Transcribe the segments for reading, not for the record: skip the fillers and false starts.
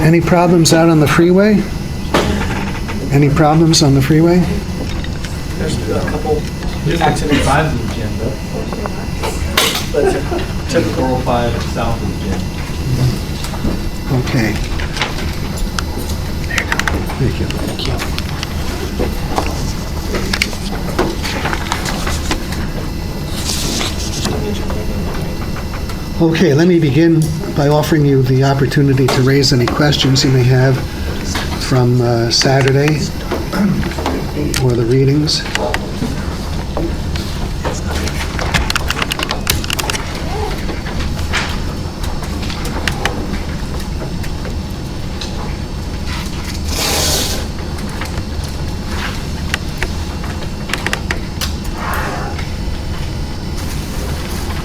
Any problems out on the freeway? Any problems on the freeway? There's a couple accidents. 5 is the gym, But typical. 405 south of the gym. Okay. Thank you. Thank you. Okay, let me begin by offering you the opportunity to raise any questions you may have from Saturday or the readings.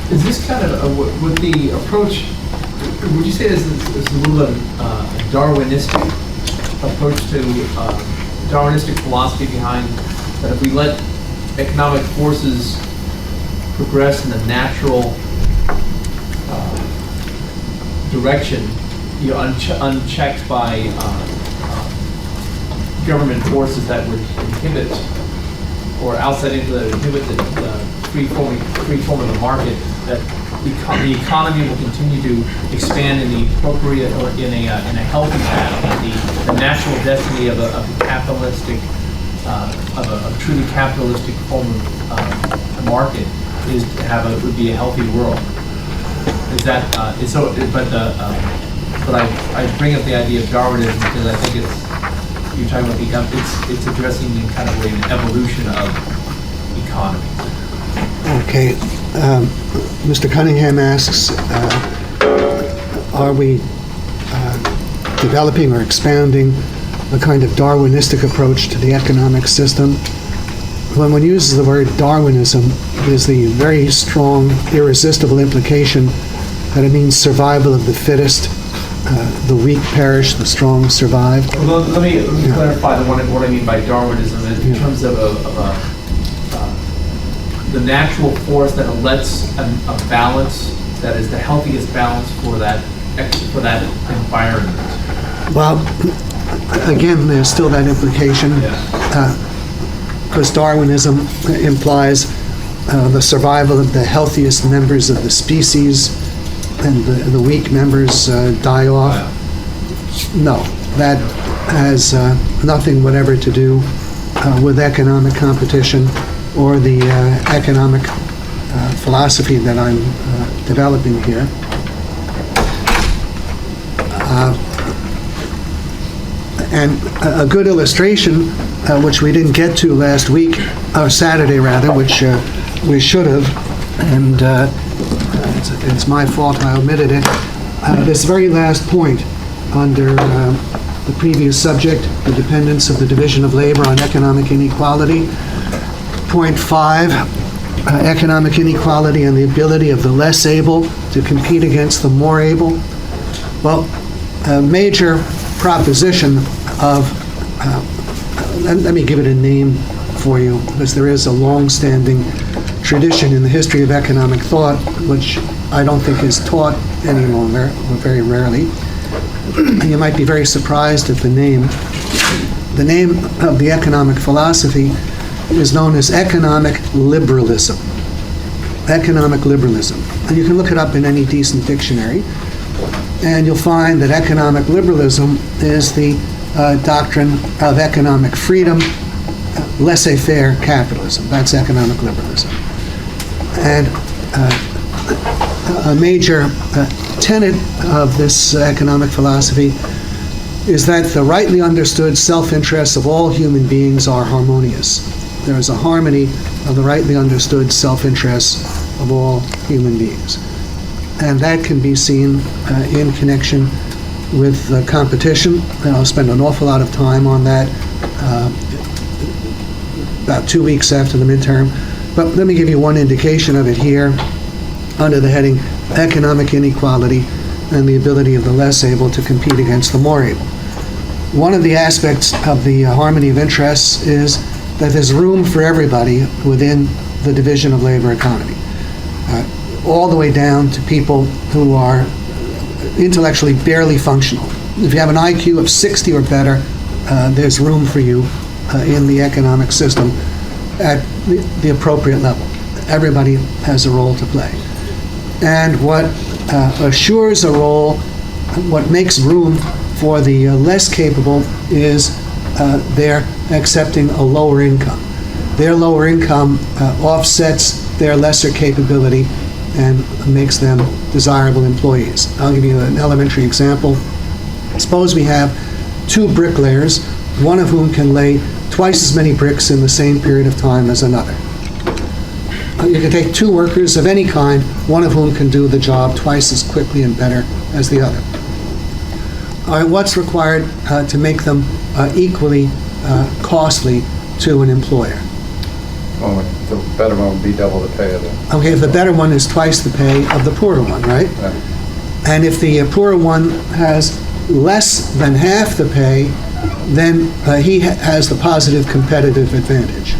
Is this kind of, with the approach, would you say this is a little bit of a Darwinistic approach to, Darwinistic philosophy behind that if we let economic forces progress in a natural direction, you know, unchecked by government forces that would inhibit or outside into the inhibit the free form of the market, that the economy will continue to expand in the appropriate or in a healthy pattern. The natural destiny of a capitalistic of a truly capitalistic form of market is to have would be a healthy world. Is that is so? But I bring up the idea of Darwinism because I think you're talking about it's addressing the kind of an evolution of economies. Okay. Mr. Cunningham asks, are we developing or expanding a kind of Darwinistic approach to the economic system? When one uses the word Darwinism, there's the very strong, irresistible implication that it means survival of the fittest, the weak perish, the strong survive. Well, let me clarify what I mean by Darwinism in terms of the natural force that lets a balance that is the healthiest balance for that environment. Well, again, there's still that implication, because Darwinism implies the survival of the healthiest members of the species, and the weak members die off. No, that has nothing whatever to do with economic competition or the economic philosophy that I'm developing here. And a good illustration, which we didn't get to last week, or Saturday rather, which we should have, and it's my fault I omitted it. This very last point under the previous subject, the dependence of the division of labor on economic inequality. Point 5, economic inequality and the ability of the less able to compete against the more able. Well, a major proposition of, let me give it a name for you, because there is a long-standing tradition in the history of economic thought, which I don't think is taught any longer, or very rarely. And you might be very surprised at the name. The name of the economic philosophy is known as economic liberalism. Economic liberalism. And you can look it up in any decent dictionary, and you'll find that economic liberalism is the doctrine of economic freedom, laissez-faire capitalism. That's economic liberalism. And a major tenet of this economic philosophy is that the rightly understood self-interests of all human beings are harmonious. There is a harmony of the rightly understood self-interests of all human beings. And that can be seen in connection with competition, and I'll spend an awful lot of time on that about 2 weeks after the midterm. But let me give you one indication of it here under the heading Economic Inequality and the Ability of the Less Able to Compete Against the More Able. One of the aspects of the harmony of interests is that there's room for everybody within the division of labor economy, all the way down to people who are intellectually barely functional. If you have an IQ of 60 or better, there's room for you in the economic system at the appropriate level. Everybody has a role to play. And what assures a role, what makes room for the less capable is their accepting a lower income. Their lower income offsets their lesser capability and makes them desirable employees. I'll give you an elementary example. Suppose we have two bricklayers, one of whom can lay twice as many bricks in the same period of time as another. You can take two workers of any kind, one of whom can do the job twice as quickly and better as the other. All right, what's required to make them equally costly to an employer? Well, the better one would be double the pay of the... Okay, if the better one is twice the pay of the poorer one, right? And if the poorer one has less than half the pay, then he has the positive competitive advantage.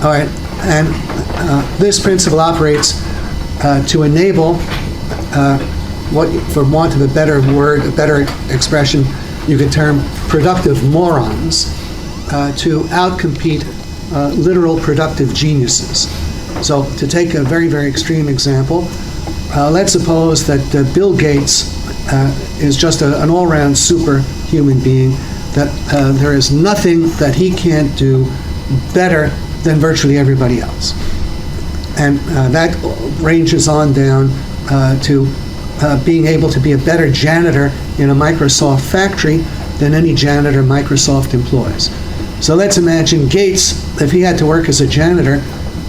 All right, and this principle operates to enable what, for want of a better word, a better expression, you could term productive morons to outcompete literal productive geniuses. So to take a very, very extreme example, let's suppose that Bill Gates is just an all-round superhuman being, that there is nothing that he can't do better than virtually everybody else. And that ranges on down to being able to be a better janitor in a Microsoft factory than any janitor Microsoft employs. So let's imagine Gates, if he had to work as a janitor,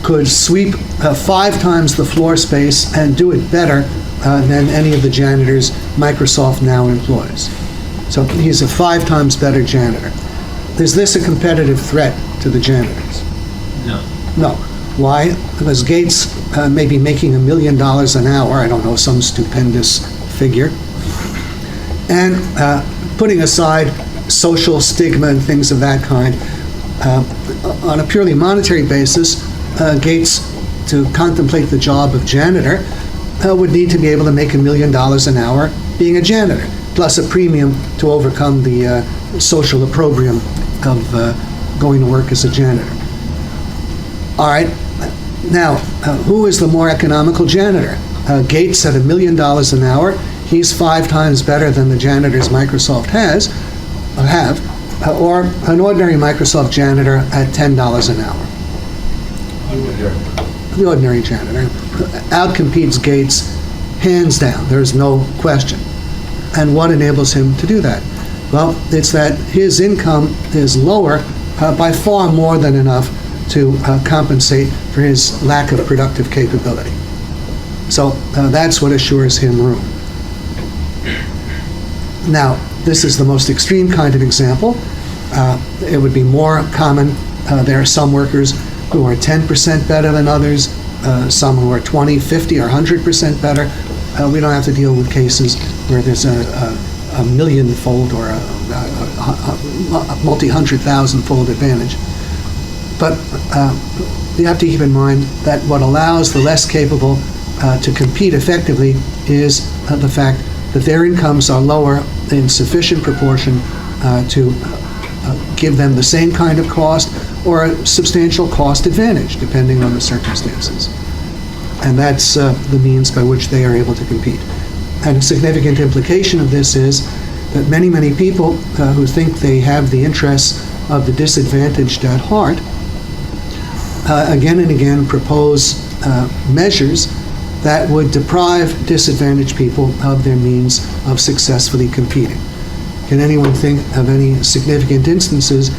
could sweep 5 times the floor space and do it better than any of the janitors Microsoft now employs. So he's a 5 times better janitor. Is this a competitive threat to the janitors? No. No. Why? Because Gates may be making $1 million an hour, I don't know, some stupendous figure. And putting aside social stigma and things of that kind, on a purely monetary basis, Gates, to contemplate the job of janitor, would need to be able to make $1 million an hour being a janitor, plus a premium to overcome the social opprobrium of going to work as a janitor. All right, now, who is the more economical janitor? Gates at $1 million an hour. He's 5 times better than the janitors Microsoft have, or an ordinary Microsoft janitor at $10 an hour. The ordinary janitor outcompetes Gates hands down. There's no question. And what enables him to do that? Well, it's that his income is lower by far more than enough to compensate for his lack of productive capability. So that's what assures him room. Now, this is the most extreme kind of example. It would be more common. There are some workers who are 10% better than others, some who are 20, 50, or 100% better. We don't have to deal with cases where there's a million-fold or a multi-100,000-fold advantage. But you have to keep in mind that what allows the less capable to compete effectively is the fact that their incomes are lower in sufficient proportion to give them the same kind of cost or a substantial cost advantage, depending on the circumstances. And that's the means by which they are able to compete. And a significant implication of this is that many, many people who think they have the interests of the disadvantaged at heart again and again propose measures that would deprive disadvantaged people of their means of successfully competing. Can anyone think of any significant instances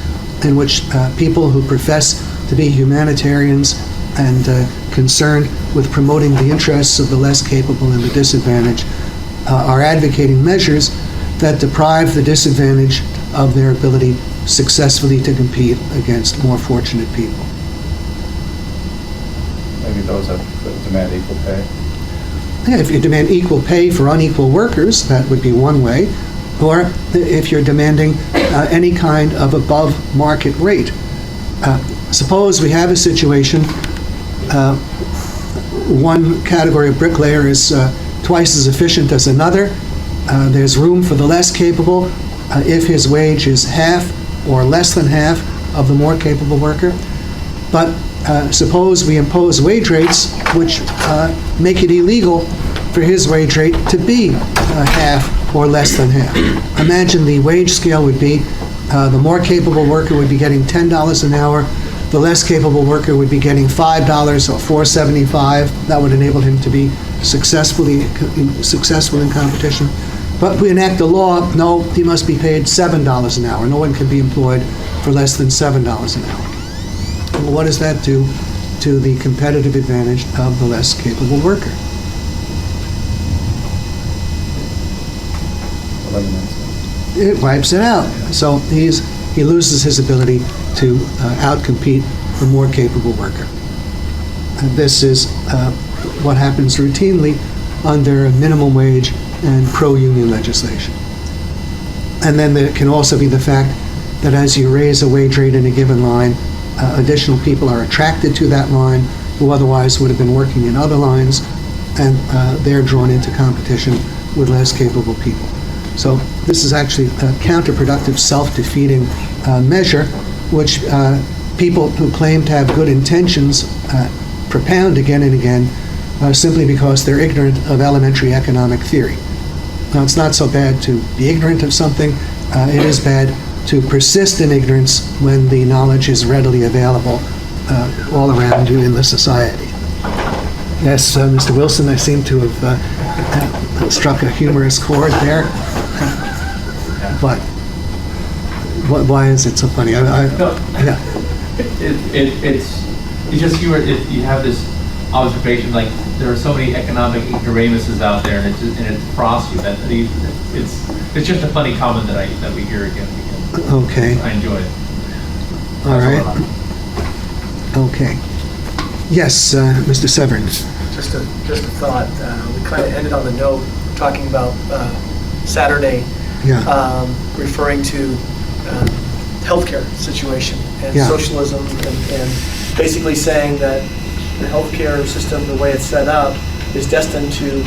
in which people who profess to be humanitarians and concerned with promoting the interests of the less capable and the disadvantaged are advocating measures that deprive the disadvantaged of their ability successfully to compete against more fortunate people? Maybe those that demand equal pay. Yeah, if you demand equal pay for unequal workers, that would be one way. Or if you're demanding any kind of above market rate. Suppose we have a situation, one category of bricklayer is twice as efficient as another, There's room for the less capable if his wage is half or less than half of the more capable worker. But suppose we impose wage rates which make it illegal for his wage rate to be half or less than half. Imagine the wage scale would be the more capable worker would be getting $10 an hour, the less capable worker would be getting $5 or $4.75. That would enable him to be successful in competition. But we enact a law, no, he must be paid $7 an hour. No one can be employed for less than $7 an hour. Well, what does that do to the competitive advantage of the less capable worker? It wipes it out. So he loses his ability to outcompete the more capable worker. And this is what happens routinely under minimum wage and pro-union legislation. And then there can also be the fact that as you raise a wage rate in a given line, additional people are attracted to that line who otherwise would have been working in other lines, and they're drawn into competition with less capable people. So this is actually a counterproductive, self-defeating measure, which people who claim to have good intentions propound again and again simply because they're ignorant of elementary economic theory. Now, it's not so bad to be ignorant of something. It is bad to persist in ignorance when the knowledge is readily available all around you in the society. Yes, Mr. Wilson, I seem to have struck a humorous chord there. But why is it so funny? No, Yeah. it's just you have this observation, like there are so many economic ignoramuses out there, and it frosts you. That it's just a funny comment that we hear again and again. Okay. I enjoy it. All right. Okay. Yes, Mr. Severns. Just a thought. We kind of ended on the note talking about Saturday, Yeah. referring to healthcare situation and Yeah. socialism, and basically saying that the healthcare system, the way it's set up, is destined to,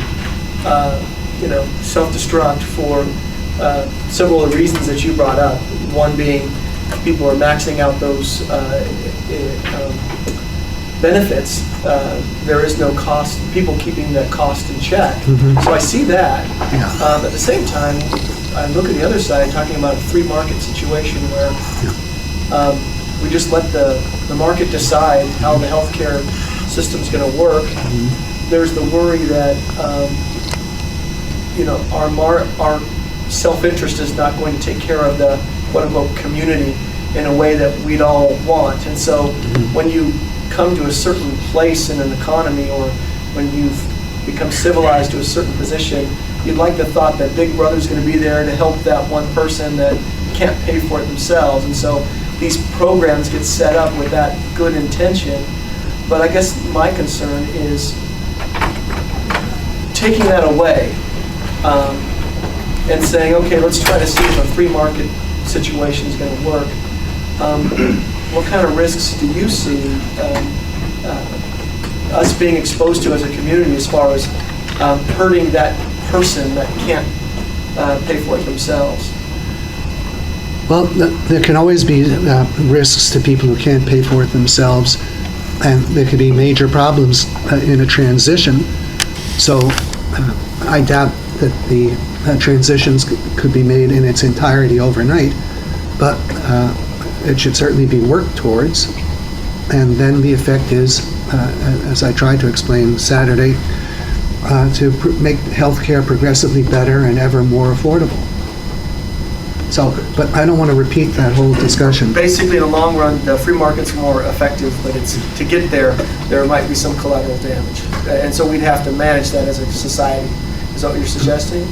self-destruct for several of the reasons that you brought up. One being people are maxing out those benefits. There is no cost, people keeping that cost in check. Mhm. So I see that. Yeah. At the same time, I look at the other side, talking about a free market situation where we just let the market decide how the healthcare system's going to work. There's the worry that our self-interest is not going to take care of the quote-unquote community in a way that we'd all want. And so when you come to a certain place in an economy, or when you've become civilized to a certain position, you'd like the thought that Big Brother's going to be there to help that one person that can't pay for it themselves. And so these programs get set up with that good intention. But I guess my concern is taking that away and saying, okay, let's try to see if a free market situation is going to work. What kind of risks do you see us being exposed to as a community, as far as hurting that person that can't pay for it themselves? Well, there can always be risks to people who can't pay for it themselves, and there could be major problems in a transition. So I doubt that the transitions could be made in its entirety overnight, but it should certainly be worked towards. And then the effect is, as I tried to explain Saturday, to make healthcare progressively better and ever more affordable. So, but I don't want to repeat that whole discussion. Basically, in the long run, the free market's more effective, but it's to get there might be some collateral damage. And so we'd have to manage that as a society. Is that what you're suggesting?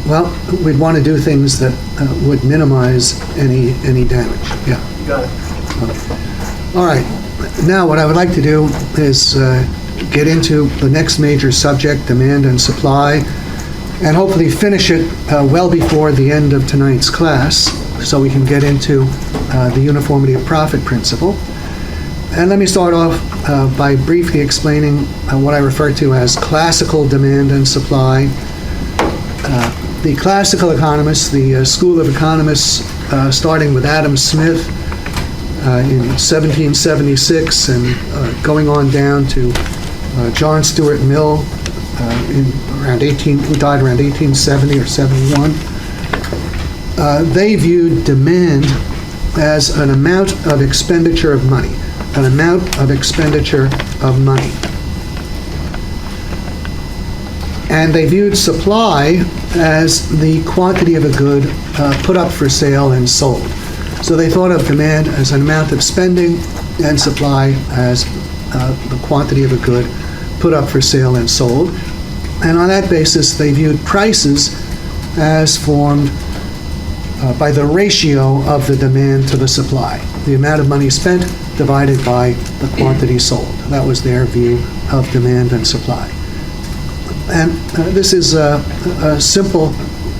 Well, we'd want to do things that would minimize any damage. Yeah. You got it. All right. Now, what I would like to do is get into the next major subject, demand and supply, and hopefully finish it well before the end of tonight's class, so we can get into the uniformity of profit principle. And let me start off by briefly explaining what I refer to as classical demand and supply. The classical economists, the school of economists, starting with Adam Smith in 1776 and going on down to John Stuart Mill who died around 1870 or 71, they viewed demand as an amount of expenditure of money, an amount of expenditure of money. And they viewed supply as the quantity of a good put up for sale and sold. So they thought of demand as an amount of spending and supply as the quantity of a good put up for sale and sold. And on that basis, they viewed prices as formed by the ratio of the demand to the supply, the amount of money spent divided by the quantity sold. That was their view of demand and supply. And this is a simple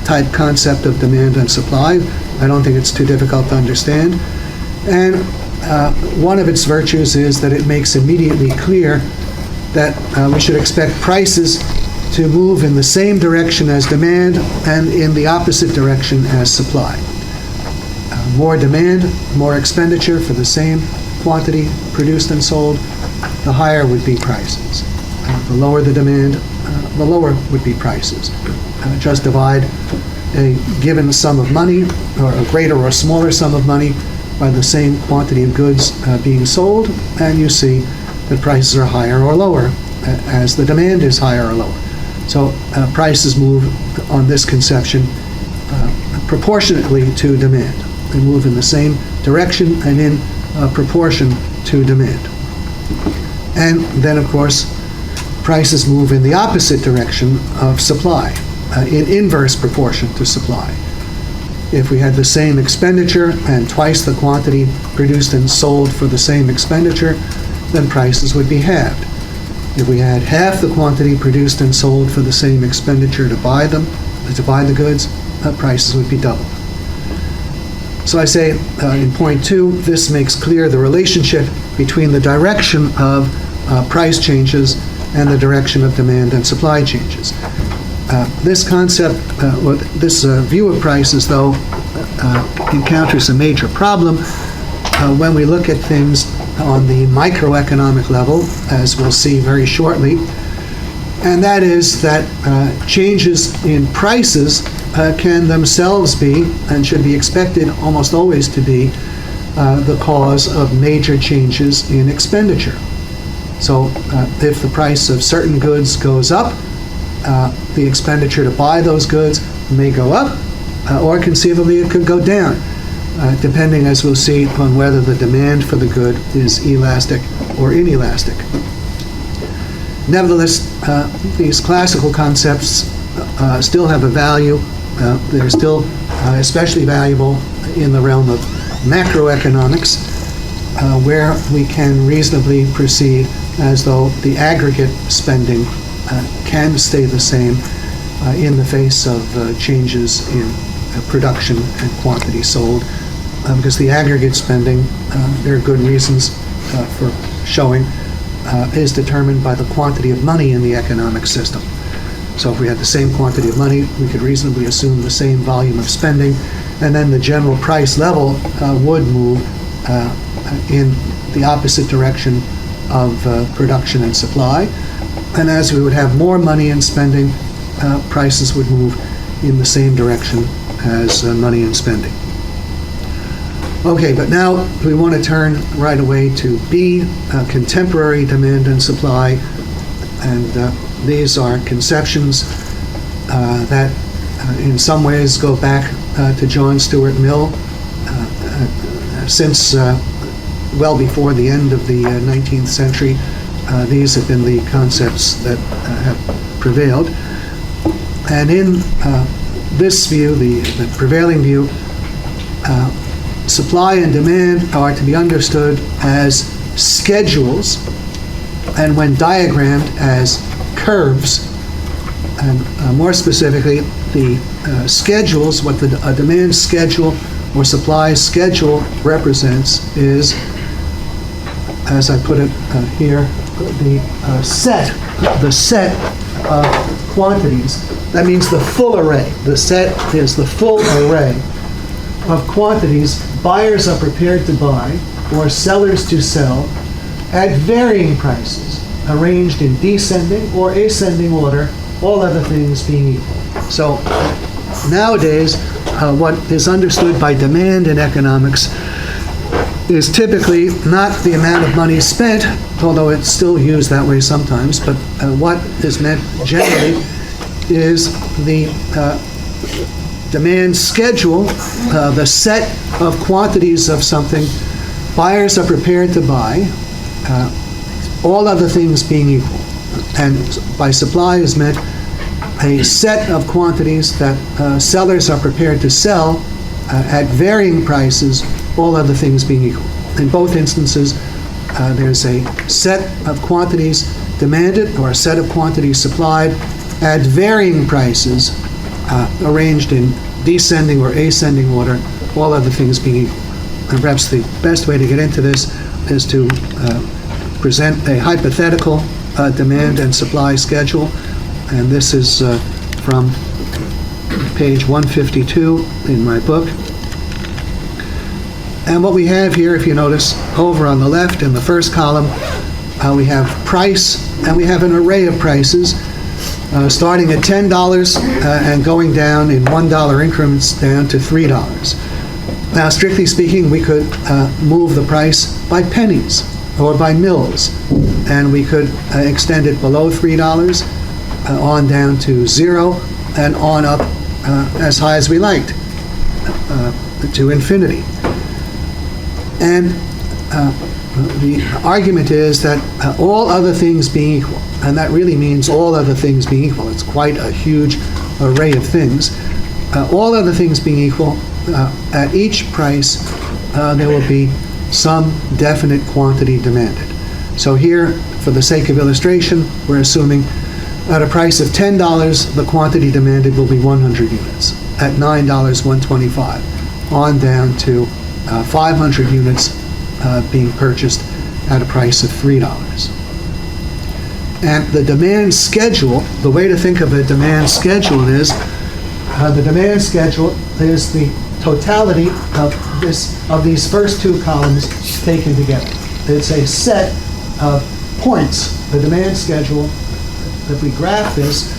type concept of demand and supply. I don't think it's too difficult to understand. And one of its virtues is that it makes immediately clear that we should expect prices to move in the same direction as demand and in the opposite direction as supply. More demand, more expenditure for the same quantity produced and sold, the higher would be prices. The lower the demand, the lower would be prices. Just divide a given sum of money, or a greater or smaller sum of money, by the same quantity of goods being sold, and you see that prices are higher or lower as the demand is higher or lower. So prices move on this conception proportionately to demand. They move in the same direction and in proportion to demand. And then, of course, prices move in the opposite direction of supply, in inverse proportion to supply. If we had the same expenditure and twice the quantity produced and sold for the same expenditure, then prices would be halved. If we had half the quantity produced and sold for the same expenditure to buy the goods, prices would be doubled. So I say in point 2, this makes clear the relationship between the direction of price changes and the direction of demand and supply changes. This concept, this view of prices, though, encounters a major problem when we look at things on the microeconomic level, as we'll see very shortly, and that is that changes in prices can themselves be, and should be expected almost always to be, the cause of major changes in expenditure. So if the price of certain goods goes up, the expenditure to buy those goods may go up, or conceivably it could go down, depending, as we'll see, on whether the demand for the good is elastic or inelastic. Nevertheless, these classical concepts still have a value. They're still especially valuable in the realm of macroeconomics, where we can reasonably proceed as though the aggregate spending can stay the same in the face of changes in production and quantity sold, because the aggregate spending, there are good reasons for showing, is determined by the quantity of money in the economic system. So if we had the same quantity of money, we could reasonably assume the same volume of spending, and then the general price level would move in the opposite direction of production and supply. And as we would have more money in spending, prices would move in the same direction as money in spending. Okay, but now we want to turn right away to B, contemporary demand and supply. And these are conceptions that in some ways go back to John Stuart Mill since well before the end of the 19th century. These have been the concepts that have prevailed. And in this view, the prevailing view, supply and demand are to be understood as schedules, and when diagrammed as curves, and more specifically, the schedules, what a demand schedule or supply schedule represents is, as I put it here, the set of quantities. That means the full array. The set is the full array of quantities buyers are prepared to buy or sellers to sell at varying prices, arranged in descending or ascending order, all other things being equal. So nowadays, what is understood by demand in economics is typically not the amount of money spent, although it's still used that way sometimes, but what is meant generally is the demand schedule, the set of quantities of something buyers are prepared to buy, all other things being equal. And by supply is meant a set of quantities that sellers are prepared to sell at varying prices, all other things being equal. In both instances, there's a set of quantities demanded or a set of quantities supplied at varying prices, arranged in descending or ascending order, all other things being equal. And perhaps the best way to get into this is to present a hypothetical demand and supply schedule. And this is from page 152 in my book. And what we have here, if you notice, over on the left in the first column, we have price, and we have an array of prices, starting at $10 and going down in $1 increments down to $3. Now, strictly speaking, we could move the price by pennies or by mils, and we could extend it below $3, on down to 0, and on up as high as we liked, to infinity. And the argument is that all other things being equal, and that really means all other things being equal. It's quite a huge array of things. All other things being equal, at each price, there will be some definite quantity demanded. So here, for the sake of illustration, we're assuming at a price of $10, the quantity demanded will be 100 units. At $9, 125. On down to 500 units being purchased at a price of $3. And the demand schedule, the way to think of a demand schedule is, the demand schedule is the totality of these first two columns taken together. It's a set of points. The demand schedule, if we graph this,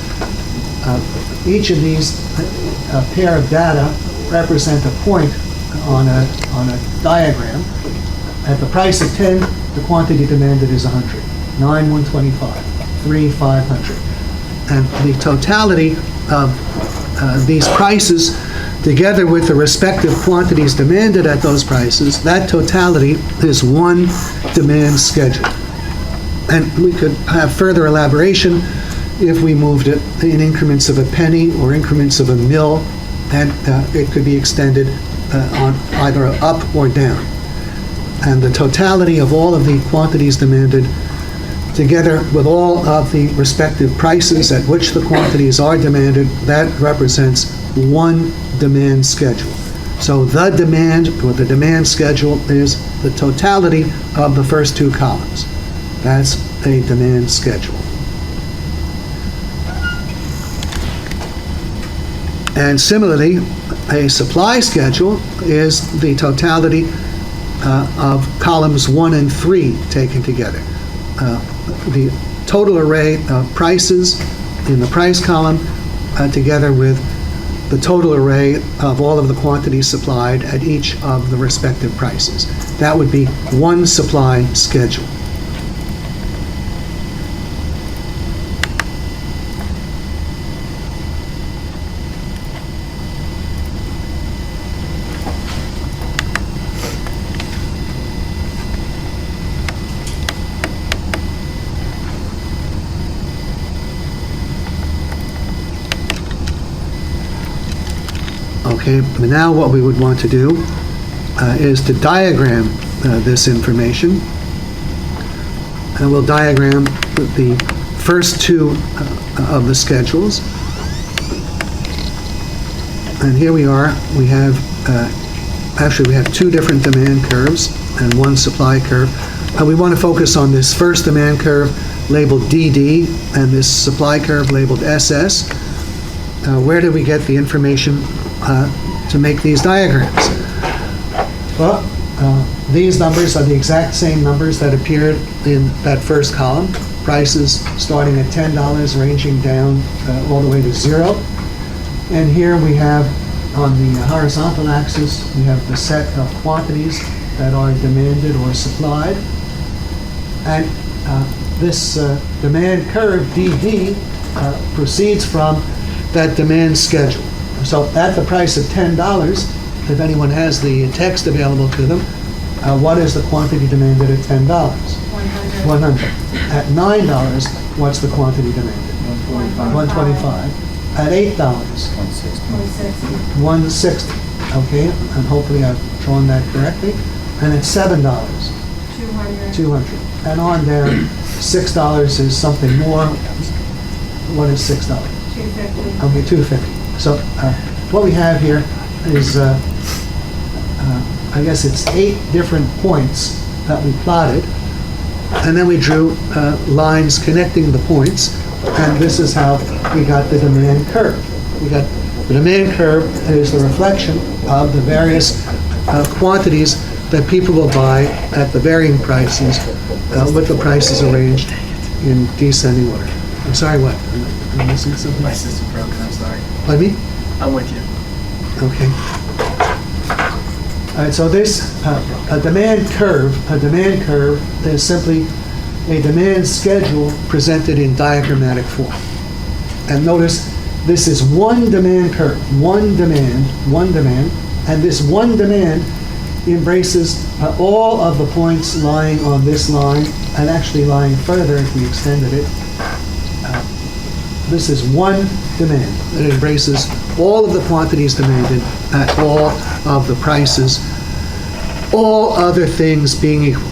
each of these pair of data represent a point on a diagram. At the price of 10, the quantity demanded is 100. 9, 125. 3, 500. And the totality of these prices, together with the respective quantities demanded at those prices, that totality is one demand schedule. And we could have further elaboration if we moved it in increments of a penny or increments of a mil, and it could be extended on either up or down. And the totality of all of the quantities demanded, together with all of the respective prices at which the quantities are demanded, that represents one demand schedule. So the demand, or the demand schedule, is the totality of the first two columns. That's a demand schedule. And similarly, a supply schedule is the totality of columns 1 and 3 taken together. The total array of prices in the price column, together with the total array of all of the quantities supplied at each of the respective prices. That would be one supply schedule. Okay, but now what we would want to do is to diagram this information. And we'll diagram the first two of the schedules. And here we are. We have, actually we have two different demand curves and one supply curve. We want to focus on this first demand curve labeled DD and this supply curve labeled SS. Where did we get the information to make these diagrams? Well, these numbers are the exact same numbers that appeared in that first column. Prices starting at $10, ranging down all the way to 0. And here we have, on the horizontal axis, we have the set of quantities that are demanded or supplied. And this demand curve, DD, proceeds from that demand schedule. So at the price of $10, if anyone has the text available to them, what is the quantity demanded at $10? 100. At $9, what's the quantity demanded? 125. At $8, 160. Okay, and hopefully I've drawn that correctly. And at $7, 200. And on down, $6 is something more. What is $6? 250. Okay, 250. So what we have here is, I guess it's 8 different points that we plotted, and then we drew lines connecting the points, and this is how we got the demand curve. We got the demand curve is the reflection of the various quantities that people will buy at the varying prices, with the prices arranged in descending order. I'm sorry, what? Am I missing something? My system broken, I'm sorry. Pardon me? I'm with you. Okay. All right, so this, a demand curve is simply a demand schedule presented in diagrammatic form. And notice, this is one demand curve, one demand, and this one demand embraces all of the points lying on this line, and actually lying further if we extended it. This is one demand that embraces all of the quantities demanded at all of the prices, all other things being equal.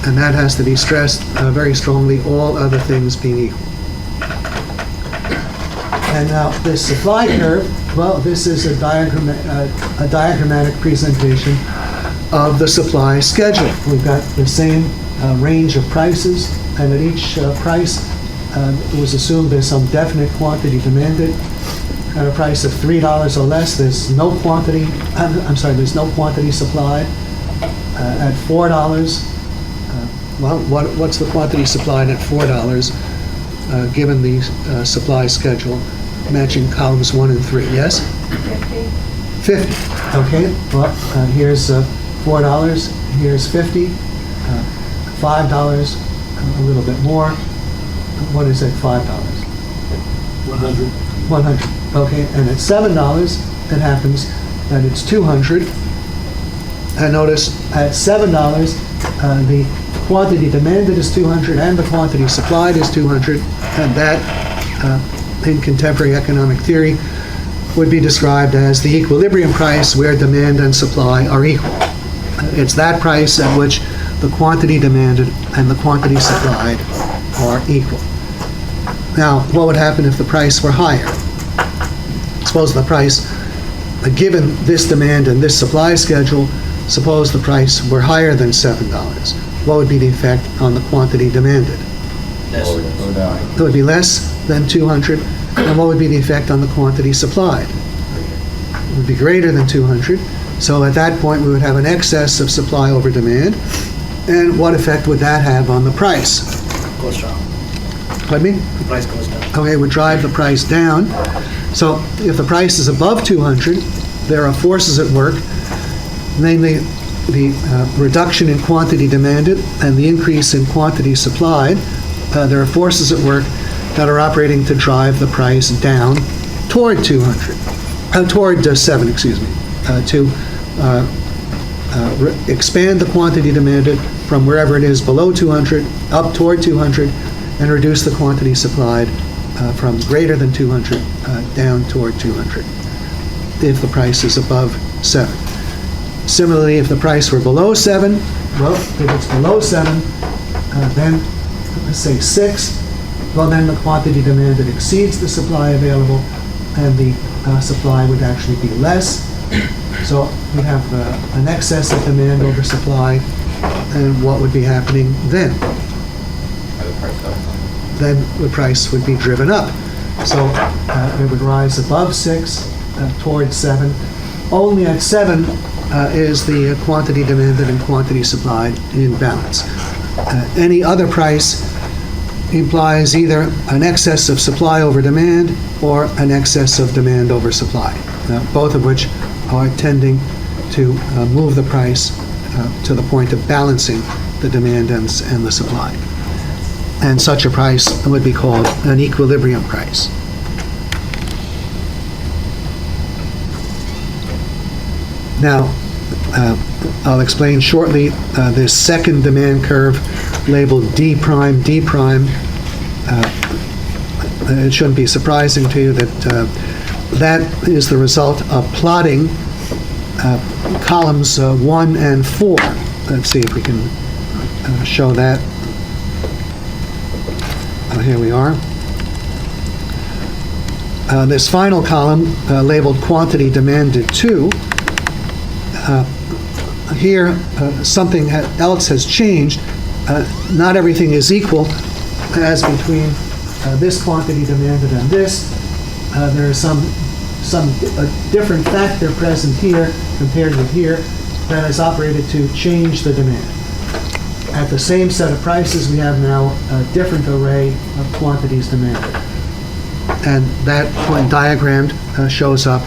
And that has to be stressed very strongly, all other things being equal. And now this supply curve, well, this is a diagrammatic presentation of the supply schedule. We've got the same range of prices, and at each price, it was assumed there's some definite quantity demanded. At a price of $3 or less, there's no quantity, there's no quantity supplied. At $4, well, what's the quantity supplied at $4, given the supply schedule, matching columns 1 and 3, yes? 50. Okay, well, here's $4, here's 50, $5, a little bit more. What is at $5? 100. 100. Okay, and at $7, it happens that it's 200. And notice at $7, the quantity demanded is 200 and the quantity supplied is 200, and that, in contemporary economic theory, would be described as the equilibrium price where demand and supply are equal. It's that price at which the quantity demanded and the quantity supplied are equal. Now, what would happen if the price were higher? Suppose the price, given this demand and this supply schedule, suppose the price were higher than $7. What would be the effect on the quantity demanded? Go down. It would be less than 200. And what would be the effect on the quantity supplied? It would be greater than 200. So at that point, we would have an excess of supply over demand. And what effect would that have on the price? Goes down. Pardon me? The price goes down. Okay, it would drive the price down. So if the price is above 200, there are forces at work, namely the reduction in quantity demanded and the increase in quantity supplied. There are forces at work that are operating to drive the price down toward 200, toward 7, excuse me, to expand the quantity demanded from wherever it is below 200 up toward 200, and reduce the quantity supplied from greater than 200 down toward 200 if the price is above 7. Similarly, if the price were below 7, well, if it's below 7, then let's say 6, well, then the quantity demanded exceeds the supply available, and the supply would actually be less. So we have an excess of demand over supply, and what would be happening then? then the price would be driven up. So it would rise above 6, towards 7. Only at 7 is the quantity demanded and quantity supplied in balance. Any other price implies either an excess of supply over demand or an excess of demand over supply, both of which are tending to move the price to the point of balancing the demand and the supply. And such a price would be called an equilibrium price. Now, I'll explain shortly this second demand curve labeled D prime, D prime. It shouldn't be surprising to you that that is the result of plotting columns 1 and 4. Let's see if we can show that. Here we are. This final column, labeled quantity demanded 2, here something else has changed. Not everything is equal as between this quantity demanded and this. There is some different factor present here compared with here that has operated to change the demand. At the same set of prices, we have now a different array of quantities demanded. And that, when diagrammed, shows up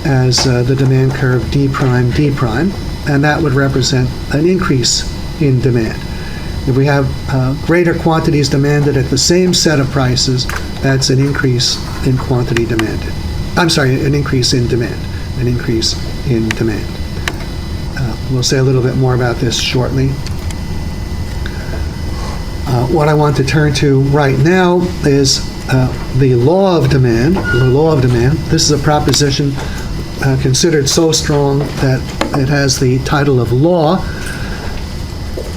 as the demand curve D prime, D prime, and that would represent an increase in demand. If we have greater quantities demanded at the same set of prices, that's an increase in quantity demanded. I'm sorry, an increase in demand, an increase in demand. We'll say a little bit more about this shortly. What I want to turn to right now is the law of demand. The law of demand. This is a proposition considered so strong that it has the title of law.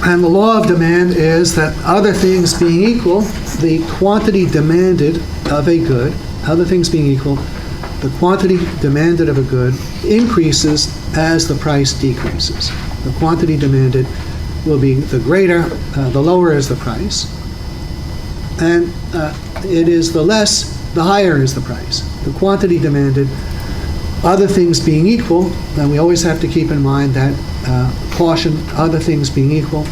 And the law of demand is that, other things being equal, the quantity demanded of a good, other things being equal, the quantity demanded of a good increases as the price decreases. The quantity demanded will be the greater, the lower is the price. And it is the less, the higher is the price. The quantity demanded, other things being equal, and we always have to keep in mind that caution, other things being equal,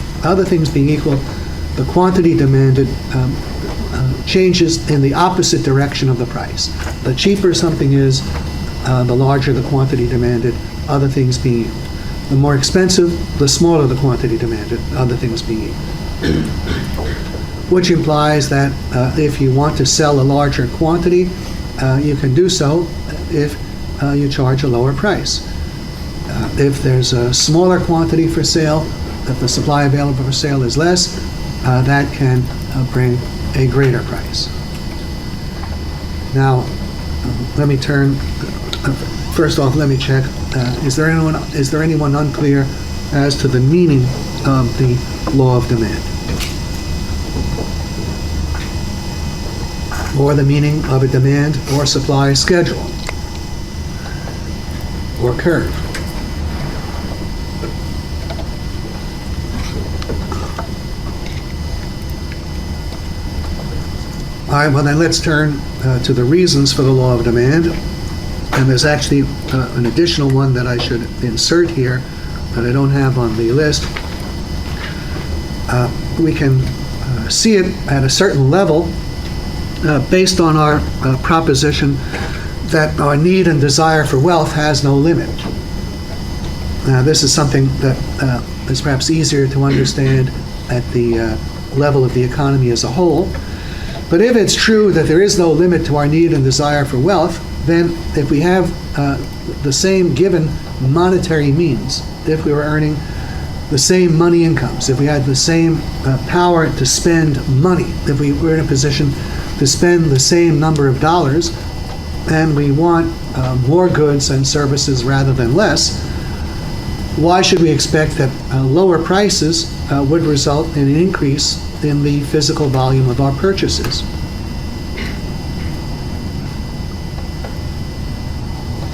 the quantity demanded changes in the opposite direction of the price. The cheaper something is, the larger the quantity demanded, other things being equal. The more expensive, the smaller the quantity demanded, other things being equal. Which implies that if you want to sell a larger quantity, you can do so if you charge a lower price. If there's a smaller quantity for sale, if the supply available for sale is less, that can bring a greater price. Now, let me turn. First off, let me check. Is there anyone unclear as to the meaning of the law of demand, or the meaning of a demand or supply schedule or curve? All right, well then let's turn to the reasons for the law of demand. And there's actually an additional one that I should insert here that I don't have on the list. We can see it at a certain level based on our proposition that our need and desire for wealth has no limit. This is something that is perhaps easier to understand at the level of the economy as a whole. But if it's true that there is no limit to our need and desire for wealth, then if we have the same given monetary means, if we were earning the same money incomes, if we had the same power to spend money, if we were in a position to spend the same number of dollars, and we want more goods and services rather than less, why should we expect that lower prices would result in an increase in the physical volume of our purchases?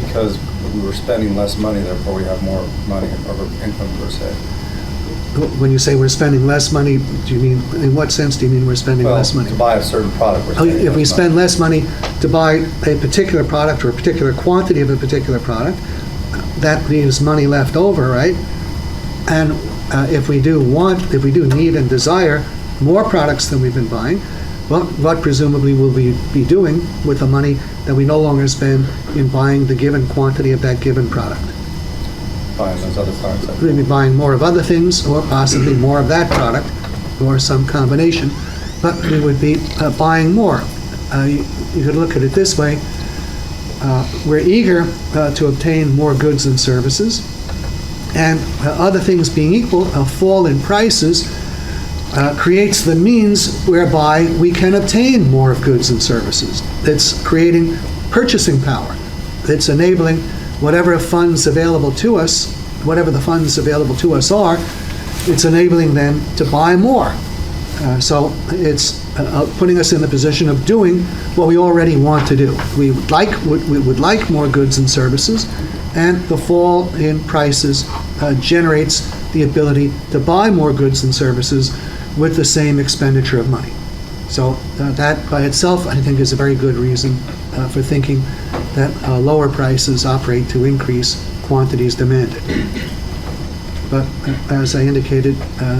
Because we were spending less money, therefore we have more money or income per se. When you say we're spending less money, do you mean, in what sense do you mean we're spending Well, less money? to buy a certain product, we're Oh, spending if we less spend money. less money to buy a particular product or a particular quantity of a particular product, that leaves money left over, right? And if we do need and desire more products than we've been buying, well, what presumably will we be doing with the money that we no longer spend in buying the given quantity of that given product? Buying those other products. We'd be buying more of other things, or possibly more of that product, or some combination, but we would be buying more. You could look at it this way. We're eager to obtain more goods and services, and other things being equal, a fall in prices creates the means whereby we can obtain more of goods and services. It's creating purchasing power. It's enabling whatever funds available to us, whatever the funds available to us are, it's enabling them to buy more. So it's putting us in the position of doing what we already want to do. We would like more goods and services, and the fall in prices generates the ability to buy more goods and services with the same expenditure of money. So that by itself, I think, is a very good reason for thinking that lower prices operate to increase quantities demanded. But as I indicated,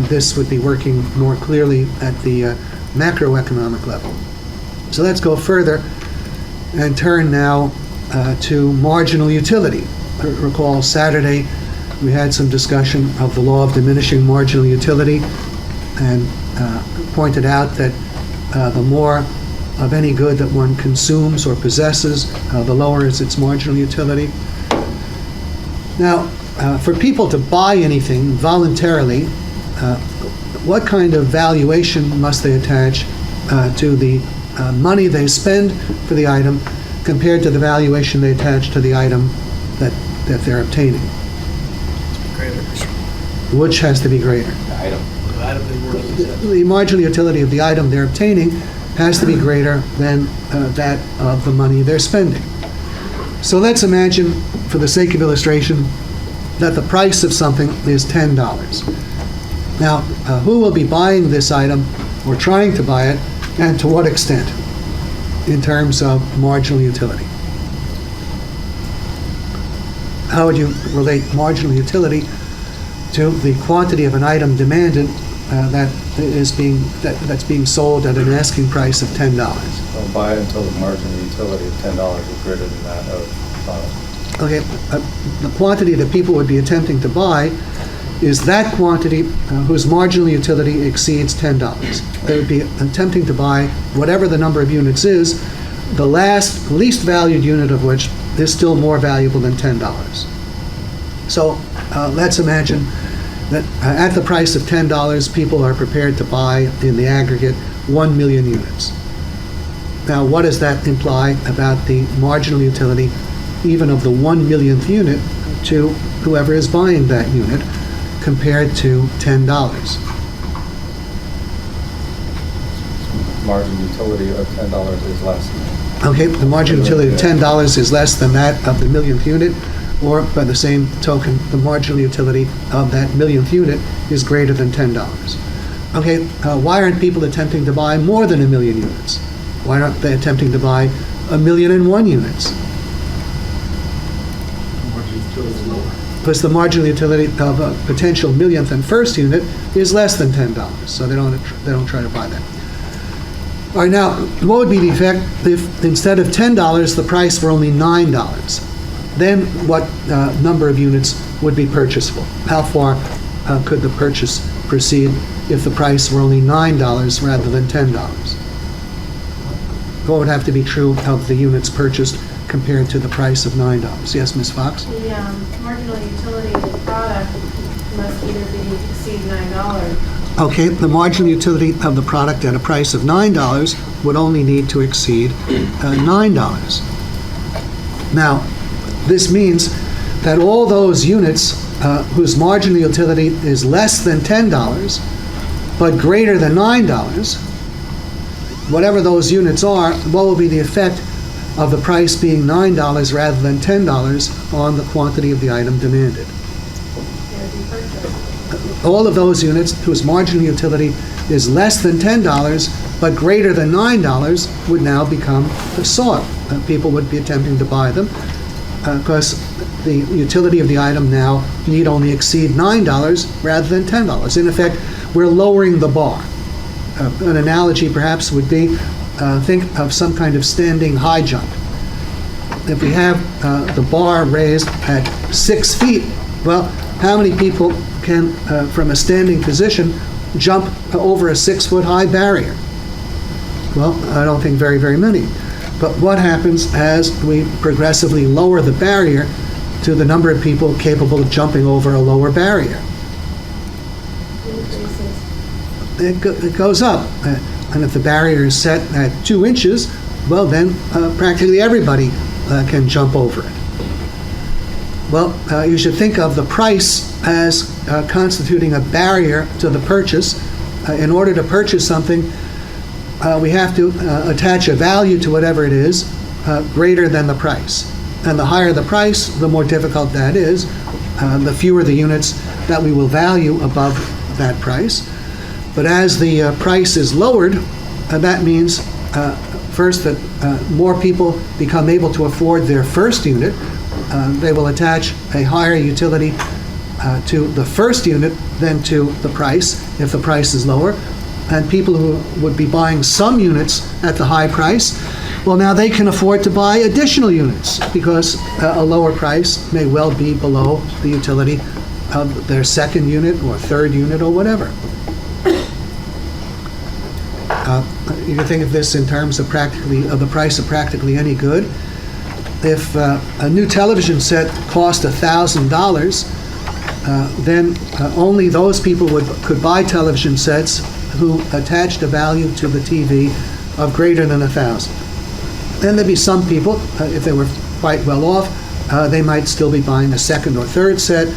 this would be working more clearly at the macroeconomic level. So let's go further and turn now to marginal utility. Recall Saturday we had some discussion of the law of diminishing marginal utility, and pointed out that the more of any good that one consumes or possesses, the lower is its marginal utility. Now, for people to buy anything voluntarily, what kind of valuation must they attach to the money they spend for the item compared to the valuation they attach to the item that they're obtaining? Greater. Which has to be greater? The item they were possessing. The marginal utility of the item they're obtaining has to be greater than that of the money they're spending. So let's imagine, for the sake of illustration, that the price of something is $10. Now, who will be buying this item or trying to buy it, and to what extent in terms of marginal utility? How would you relate marginal utility to the quantity of an item demanded that's being sold at an asking price of $10? Don't buy it until the marginal utility of $10 is greater than that of Okay, the quantity that people would be attempting to buy is that quantity whose marginal utility exceeds $10. They would be attempting to buy whatever the number of units is, the least valued unit of which is still more valuable than $10. So let's imagine that at the price of $10, people are prepared to buy, in the aggregate, 1 million units. Now, what does that imply about the marginal utility, even of the 1 millionth unit, to whoever is buying that unit, compared to $10? marginal utility of $10 is less. Okay, the marginal utility of $10 is less than that of the millionth unit, or by the same token, the marginal utility of that millionth unit is greater than $10. Okay, why aren't people attempting to buy more than 1 million units? Why aren't they attempting to buy 1,000,001 units? Because the marginal utility of a potential millionth and first unit is less than $10, so they don't try to buy that. All right, now, what would be the effect if instead of $10, the price were only $9? Then what number of units would be purchasable? How far could the purchase proceed if the price were only $9 rather than $10? What would have to be true of the units purchased compared to the price of $9? Yes, Ms. Fox? The marginal utility of the product must either exceed $9. Okay, the marginal utility of the product at a price of $9 would only need to exceed $9. Now, this means that all those units whose marginal utility is less than $10 but greater than $9, whatever those units are, what will be the effect of the price being $9 rather than $10 on the quantity of the item demanded? all of those units whose marginal utility is less than $10 but greater than $9 would now become sought. People would be attempting to buy them because the utility of the item now need only exceed $9 rather than $10. In effect, we're lowering the bar. An analogy perhaps would be think of some kind of standing high jump. If we have the bar raised at 6 feet, well, how many people can, from a standing position, jump over a 6-foot high barrier? Well, I don't think very, very many. But what happens as we progressively lower the barrier to the number of people capable of jumping over a lower barrier? It goes up. And if the barrier is set at 2 inches, well, then practically everybody can jump over it. Well, you should think of the price as constituting a barrier to the purchase. In order to purchase something, we have to attach a value to whatever it is greater than the price. And the higher the price, the more difficult that is, the fewer the units that we will value above that price. But as the price is lowered, that means first that more people become able to afford their first unit. They will attach a higher utility to the first unit than to the price if the price is lower. And people who would be buying some units at the high price, well, now they can afford to buy additional units because a lower price may well be below the utility of their second unit or third unit or whatever. You can think of this in terms of the price of practically any good. If a new television set cost $1,000, then only those people could buy television sets who attached a value to the TV of greater than $1,000. Then there'd be some people, if they were quite well off, they might still be buying a second or third set.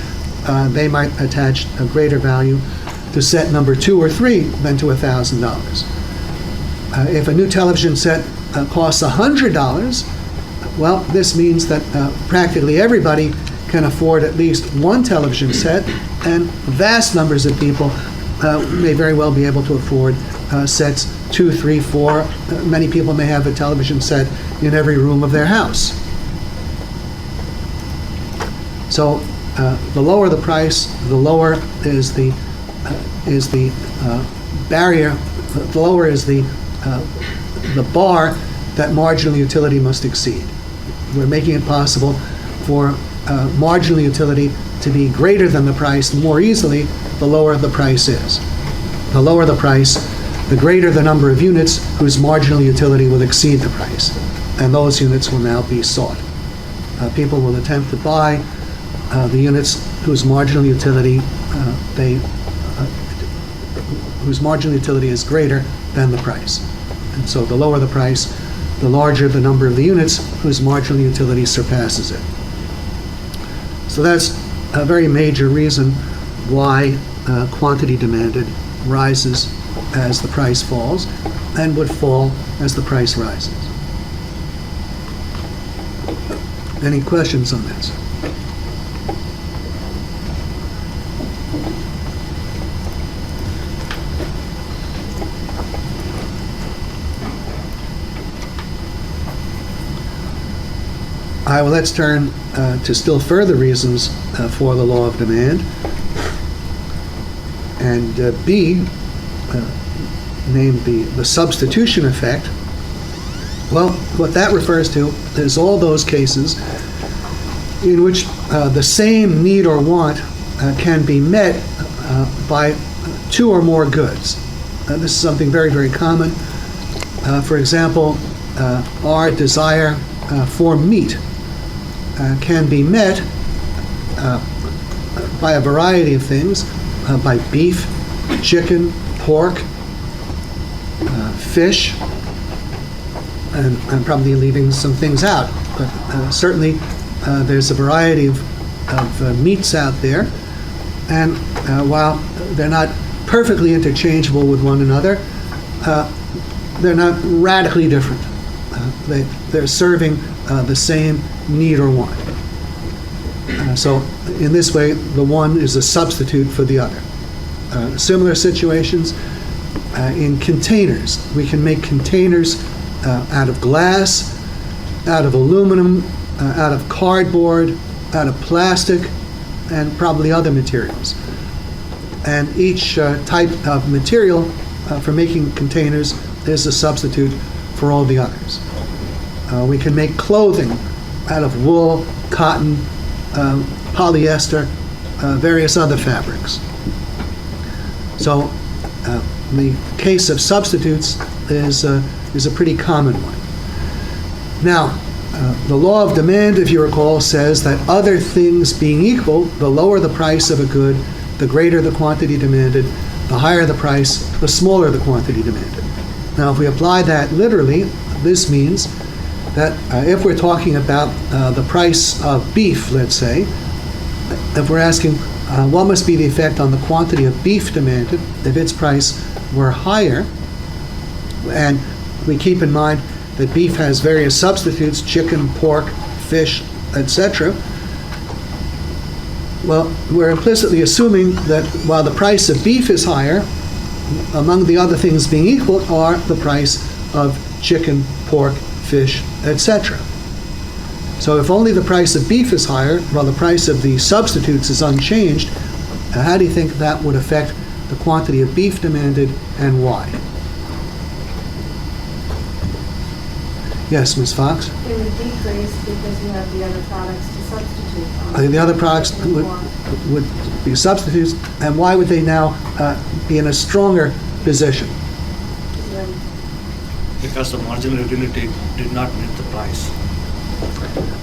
They might attach a greater value to set number 2 or 3 than to $1,000. If a new television set costs $100, well, this means that practically everybody can afford at least one television set, and vast numbers of people may very well be able to afford sets 2, 3, 4. Many people may have a television set in every room of their house. So the lower the price, the lower is the barrier, the lower is the bar that marginal utility must exceed. We're making it possible for marginal utility to be greater than the price more easily the lower the price is. The lower the price, the greater the number of units whose marginal utility will exceed the price. And those units will now be sought. People will attempt to buy the units whose marginal utility is greater than the price. And so the lower the price, the larger the number of the units whose marginal utility surpasses it. So that's a very major reason why quantity demanded rises as the price falls and would fall as the price rises. Any questions on this? Well, let's turn to still further reasons for the law of demand. And B, named the substitution effect. Well, what that refers to is all those cases in which the same need or want can be met by 2 or more goods. This is something very, very common. For example, our desire for meat can be met by a variety of things, by beef, chicken, pork, fish, and I'm probably leaving some things out, but certainly there's a variety of meats out there, and while they're not perfectly interchangeable with one another, they're not radically different. They're serving the same need or want. So in this way, the one is a substitute for the other. Similar situations in containers. We can make containers out of glass, out of aluminum, out of cardboard, out of plastic, and probably other materials. And each type of material for making containers is a substitute for all the others. We can make clothing out of wool, cotton, polyester, various other fabrics. So the case of substitutes is a pretty common one. Now, the law of demand, if you recall, says that other things being equal, the lower the price of a good, the greater the quantity demanded, the higher the price, the smaller the quantity demanded. Now, if we apply that literally, this means that if we're talking about the price of beef, let's say, if we're asking what must be the effect on the quantity of beef demanded if its price were higher, and we keep in mind that beef has various substitutes, chicken, pork, fish, etc., well, we're implicitly assuming that while the price of beef is higher, among the other things being equal are the price of chicken, pork, fish, etc. So if only the price of beef is higher, while the price of the substitutes is unchanged, how do you think that would affect the quantity of beef demanded and why? Yes, Ms. Fox? It would decrease because you have the other products to substitute on. The other products would be substitutes, and why would they now be in a stronger position? Because the marginal utility did not meet the price.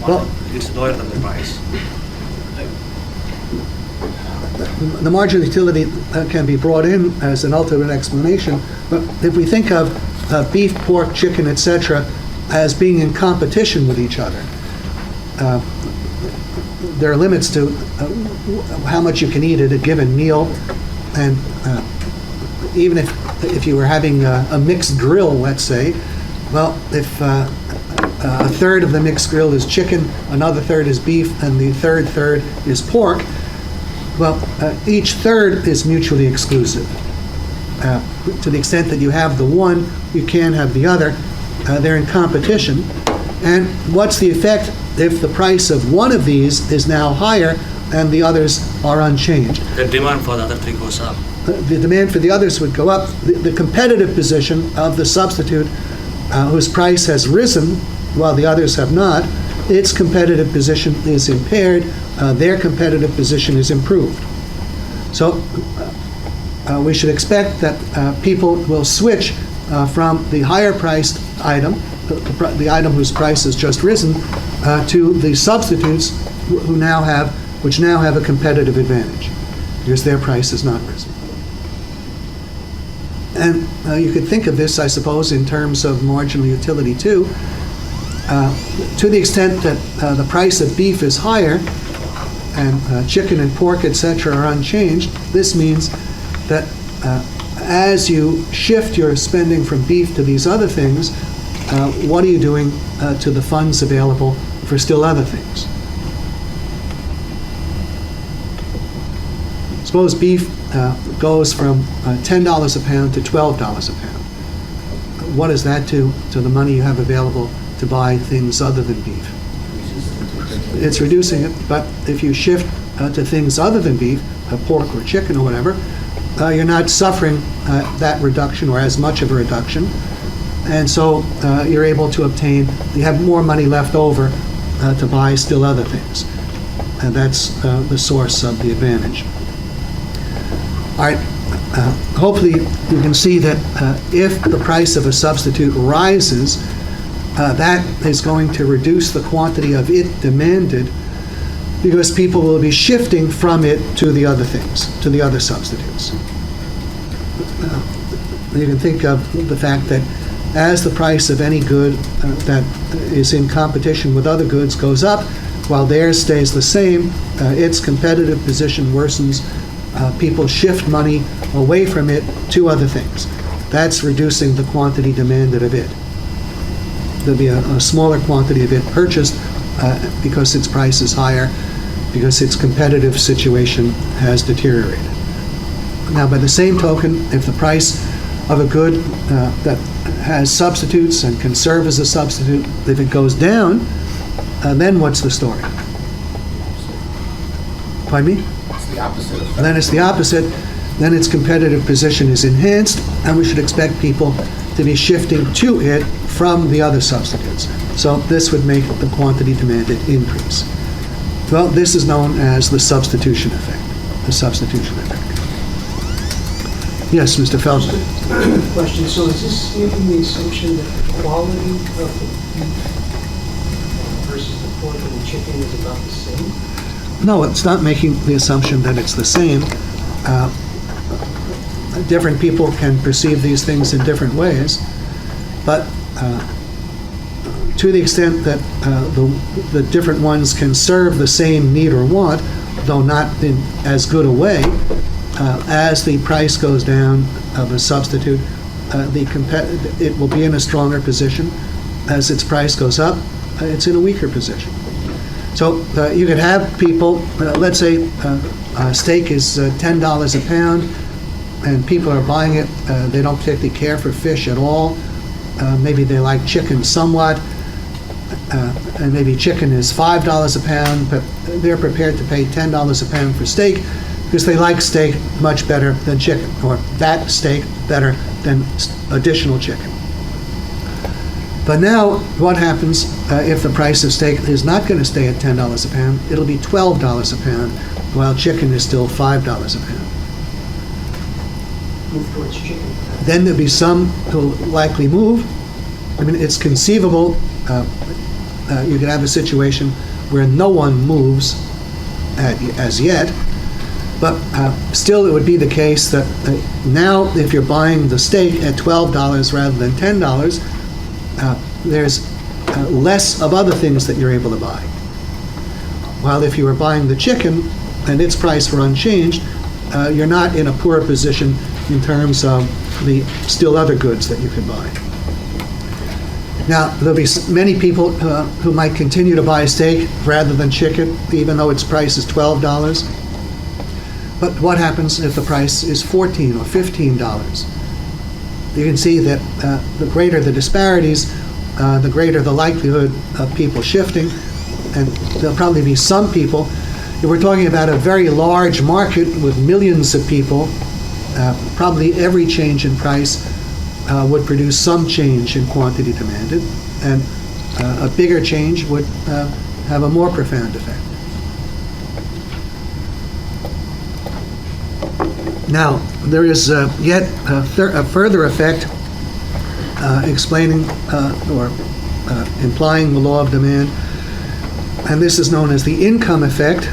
Well, It's lower than the price. the marginal utility can be brought in as an ultimate explanation, but if we think of beef, pork, chicken, etc., as being in competition with each other, there are limits to how much you can eat at a given meal, and even if you were having a mixed grill, let's say, well, if a third of the mixed grill is chicken, another third is beef, and the third is pork, well, each third is mutually exclusive. To the extent that you have the one, you can't have the other. They're in competition. And what's the effect if the price of one of these is now higher and the others are unchanged? The demand for the other three goes up. The demand for the others would go up. The competitive position of the substitute whose price has risen while the others have not, its competitive position is impaired, their competitive position is improved. So we should expect that people will switch from the higher priced item, the item whose price has just risen, to the substitutes which now have a competitive advantage because their price has not risen. And you could think of this, I suppose, in terms of marginal utility too. To the extent that the price of beef is higher and chicken and pork, etc., are unchanged, this means that as you shift your spending from beef to these other things, what are you doing to the funds available for still other things? Suppose beef goes from $10 a pound to $12 a pound. What does that do to the money you have available to buy things other than beef? It's reducing it, but if you shift to things other than beef, pork or chicken or whatever, you're not suffering that reduction or as much of a reduction, and so you're able to obtain, you have more money left over to buy still other things, and that's the source of the advantage. All right, hopefully you can see that if the price of a substitute rises, that is going to reduce the quantity of it demanded because people will be shifting from it to the other things, to the other substitutes. You can think of the fact that as the price of any good that is in competition with other goods goes up, while theirs stays the same, its competitive position worsens. People shift money away from it to other things. That's reducing the quantity demanded of it. There'll be a smaller quantity of it purchased because its price is higher, because its competitive situation has deteriorated. Now, by the same token, if the price of a good that has substitutes and can serve as a substitute, if it goes down, then what's the story? Pardon me? It's the opposite of Then it's the opposite. Then its competitive position is enhanced, and we should expect people to be shifting to it from the other substitutes. So this would make the quantity demanded increase. Well, this is known as the substitution effect. The substitution effect. Yes, Mr. Feldman. Question, so is this making the assumption that the quality of the beef versus the pork and the chicken is about the same? No, it's not making the assumption that it's the same. Different people can perceive these things in different ways, but to the extent that the different ones can serve the same need or want, though not in as good a way, as the price goes down of a substitute, it will be in a stronger position. As its price goes up, it's in a weaker position. So you could have people, let's say steak is $10 a pound, and people are buying it. They don't particularly care for fish at all. Maybe they like chicken somewhat, and maybe chicken is $5 a pound, but they're prepared to pay $10 a pound for steak because they like steak much better than chicken, or that steak better than additional chicken. But now, what happens if the price of steak is not going to stay at $10 a pound? It'll be $12 a pound, while chicken is still $5 a pound. Move towards chicken. Then there'll be some who'll likely move. I mean, it's conceivable you could have a situation where no one moves as yet, but still it would be the case that now if you're buying the steak at $12 rather than $10, there's less of other things that you're able to buy. While if you were buying the chicken and its price were unchanged, you're not in a poor position in terms of the still other goods that you can buy. Now, there'll be many people who might continue to buy steak rather than chicken, even though its price is $12. But what happens if the price is $14 or $15? You can see that the greater the disparities, the greater the likelihood of people shifting, and there'll probably be some people. If we're talking about a very large market with millions of people, probably every change in price would produce some change in quantity demanded, and a bigger change would have a more profound effect. Now, there is yet a further effect explaining or implying the law of demand, and this is known as the income effect.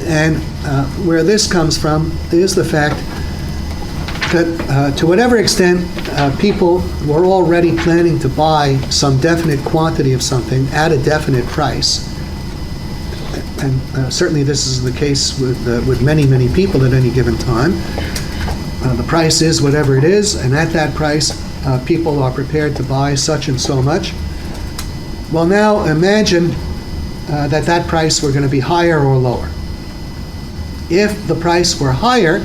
And where this comes from is the fact that to whatever extent people were already planning to buy some definite quantity of something at a definite price, and certainly this is the case with many, many people at any given time. The price is whatever it is, and at that price, people are prepared to buy such and so much. Well, now imagine that price were going to be higher or lower. If the price were higher,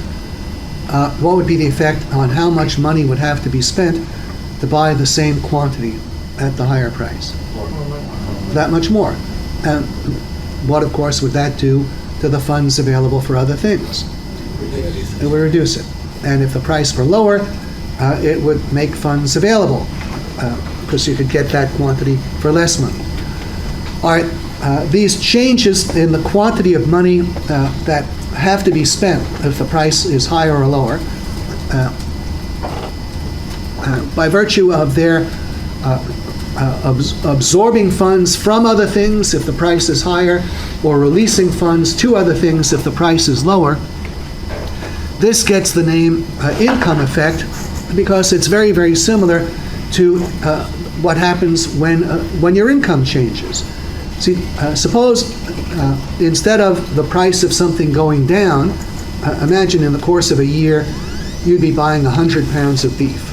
what would be the effect on how much money would have to be spent to buy the same quantity at the higher price? That much more. And what, of course, would that do to the funds available for other things? It would reduce it. And if the price were lower, it would make funds available because you could get that quantity for less money. All right, these changes in the quantity of money that have to be spent if the price is higher or lower, by virtue of their absorbing funds from other things if the price is higher, or releasing funds to other things if the price is lower. This gets the name income effect because it's very, very similar to what happens when your income changes. See, suppose instead of the price of something going down, imagine in the course of a year you'd be buying 100 pounds of beef.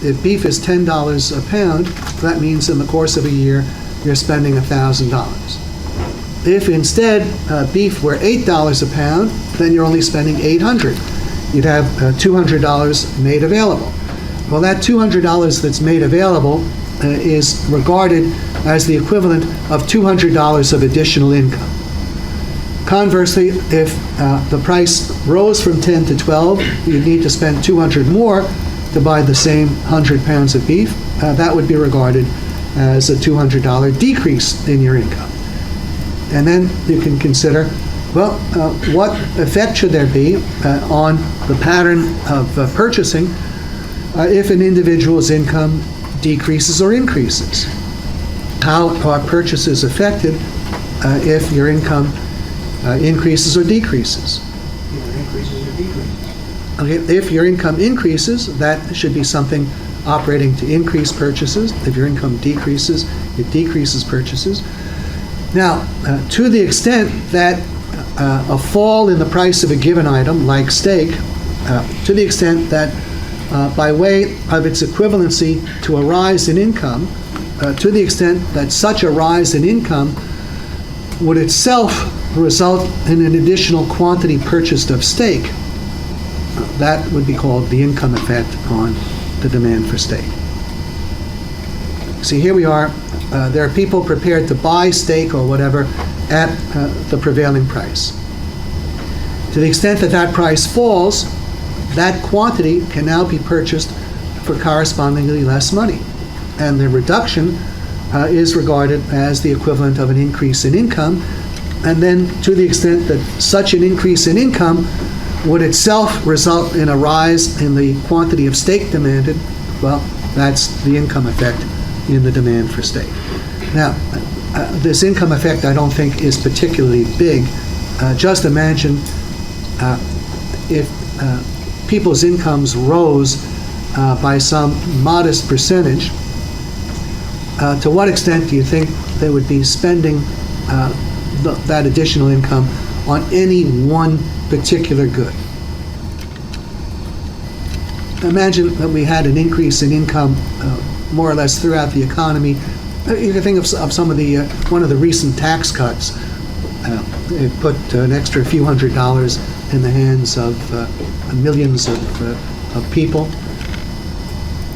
If beef is $10 a pound, that means in the course of a year you're spending $1,000. If instead beef were $8 a pound, then you're only spending $800. You'd have $200 made available. Well, that $200 that's made available is regarded as the equivalent of $200 of additional income. Conversely, if the price rose from 10 to 12, you'd need to spend $200 more to buy the same 100 pounds of beef. That would be regarded as a $200 decrease in your income. And then you can consider, well, what effect should there be on the pattern of purchasing if an individual's income decreases or increases? How are purchases affected if your income increases or decreases? Either increases or decreases. Okay, if your income increases, that should be something operating to increase purchases. If your income decreases, it decreases purchases. Now, to the extent that a fall in the price of a given item, like steak, to the extent that by way of its equivalency to a rise in income, to the extent that such a rise in income would itself result in an additional quantity purchased of steak, that would be called the income effect on the demand for steak. See, here we are. There are people prepared to buy steak or whatever at the prevailing price. To the extent that that price falls, that quantity can now be purchased for correspondingly less money. And the reduction is regarded as the equivalent of an increase in income. And then to the extent that such an increase in income would itself result in a rise in the quantity of steak demanded, well, that's the income effect in the demand for steak. Now, this income effect I don't think is particularly big. Just imagine if people's incomes rose by some modest percentage, to what extent do you think they would be spending that additional income on any one particular good? Imagine that we had an increase in income more or less throughout the economy. You can think of some of the one of the recent tax cuts. It put an extra few $100s in the hands of millions of people.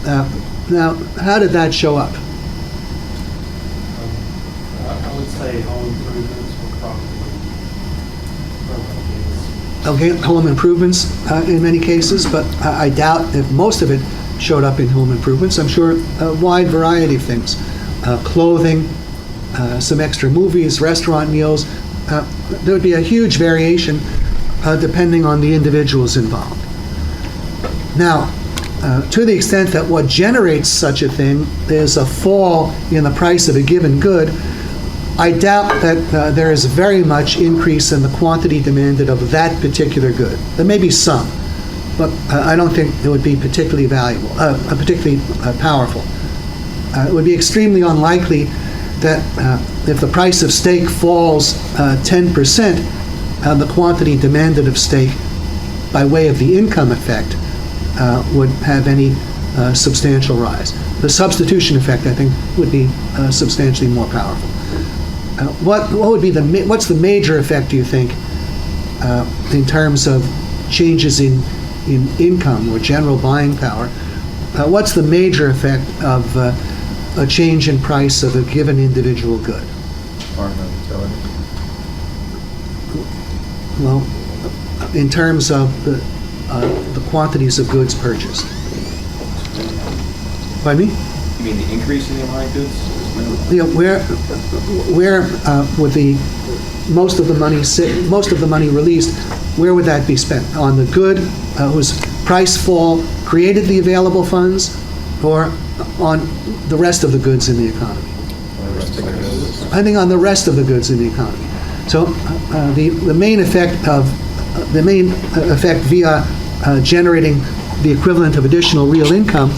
Now, how did that show up? I would say home improvements were probably Okay, home improvements in many cases, but I doubt if most of it showed up in home improvements. I'm sure a wide variety of things. Clothing, some extra movies, restaurant meals. There would be a huge variation depending on the individuals involved. Now, to the extent that what generates such a thing is a fall in the price of a given good, I doubt that there is very much increase in the quantity demanded of that particular good. There may be some, but I don't think it would be particularly valuable, particularly powerful. It would be extremely unlikely that if the price of steak falls 10%, the quantity demanded of steak by way of the income effect would have any substantial rise. The substitution effect, I think, would be substantially more powerful. What would be what's the major effect, do you think, in terms of changes in income or general buying power? What's the major effect of a change in price of a given individual good? Marginal utility. Well, in terms of the quantities of goods purchased. Pardon me? You mean the increase in the amount of goods? You know, where would the most of the money released, where would that be spent? On the good whose price fall created the available funds, or on the rest of the goods in the economy? I think on the rest of the goods in the economy. So the main effect via generating the equivalent of additional real income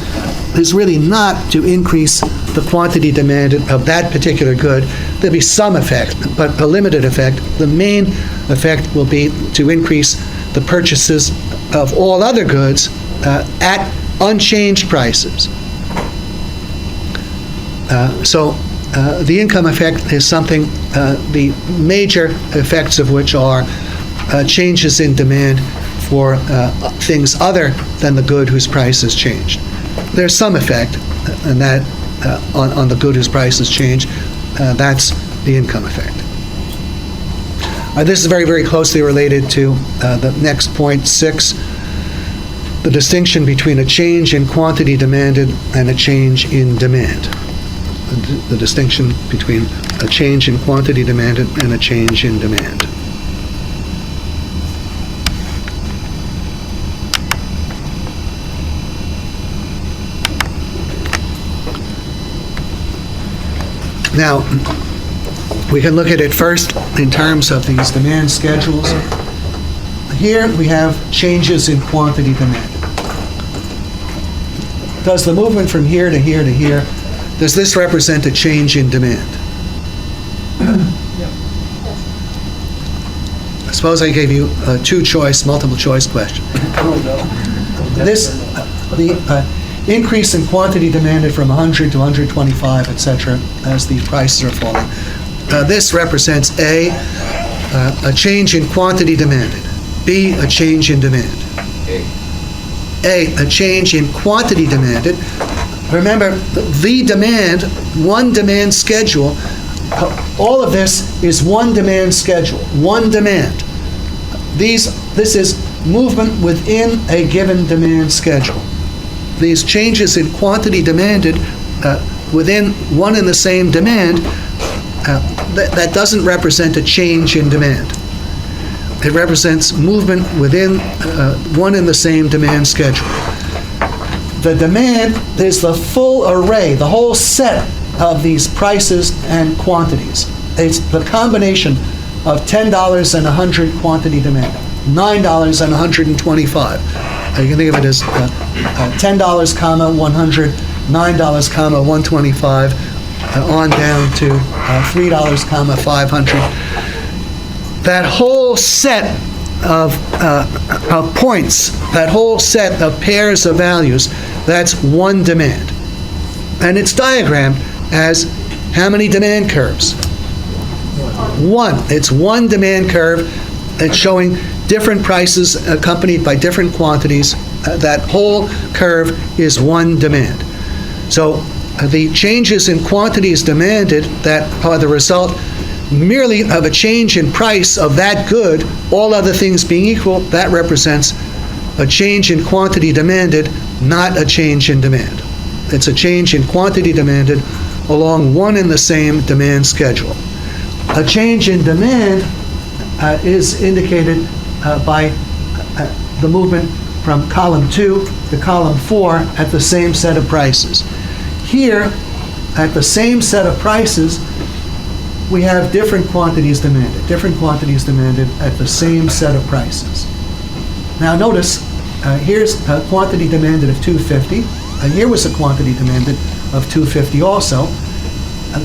is really not to increase the quantity demanded of that particular good. There'll be some effect, but a limited effect. The main effect will be to increase the purchases of all other goods at unchanged prices. So The income effect is something, the major effects of which are changes in demand for things other than the good whose price has changed. There's some effect, and that on the good whose price has changed. That's the income effect. This is very, very closely related to the next point, 6, the distinction between a change in quantity demanded and a change in demand. The distinction between a change in quantity demanded and a change in demand. Now, we can look at it first in terms of these demand schedules. Here we have changes in quantity demanded. Does the movement from here to here to here, does this represent a change in demand? Suppose I gave you a multiple choice question. The increase in quantity demanded from 100 to 125, etc., as these prices are falling. This represents A, change in quantity demanded. B, a change in demand. A change in quantity demanded. Remember, the demand, one demand schedule, all of this is one demand schedule, one demand. This is movement within a given demand schedule. These changes in quantity demanded within one and the same demand, that doesn't represent a change in demand. It represents movement within one and the same demand schedule. The demand is the full array, the whole set of these prices and quantities. It's the combination of $10 and 100 quantity demand, $9 and 125. You can think of it as $10, comma 100, $9, comma 125, on down to $3, comma 500. That whole set of points, that whole set of pairs of values, that's one demand. And it's diagrammed as how many demand curves? One. It's one demand curve. It's showing different prices accompanied by different quantities. That whole curve is one demand. So the changes in quantities demanded that are the result merely of a change in price of that good, all other things being equal, that represents a change in quantity demanded, not a change in demand. It's a change in quantity demanded along one and the same demand schedule. A change in demand is indicated by the movement from column 2 to column 4 at the same set of prices. Here, at the same set of prices, we have different quantities demanded at the same set of prices. Now notice, here's a quantity demanded of 250. Here was a quantity demanded of 250 also.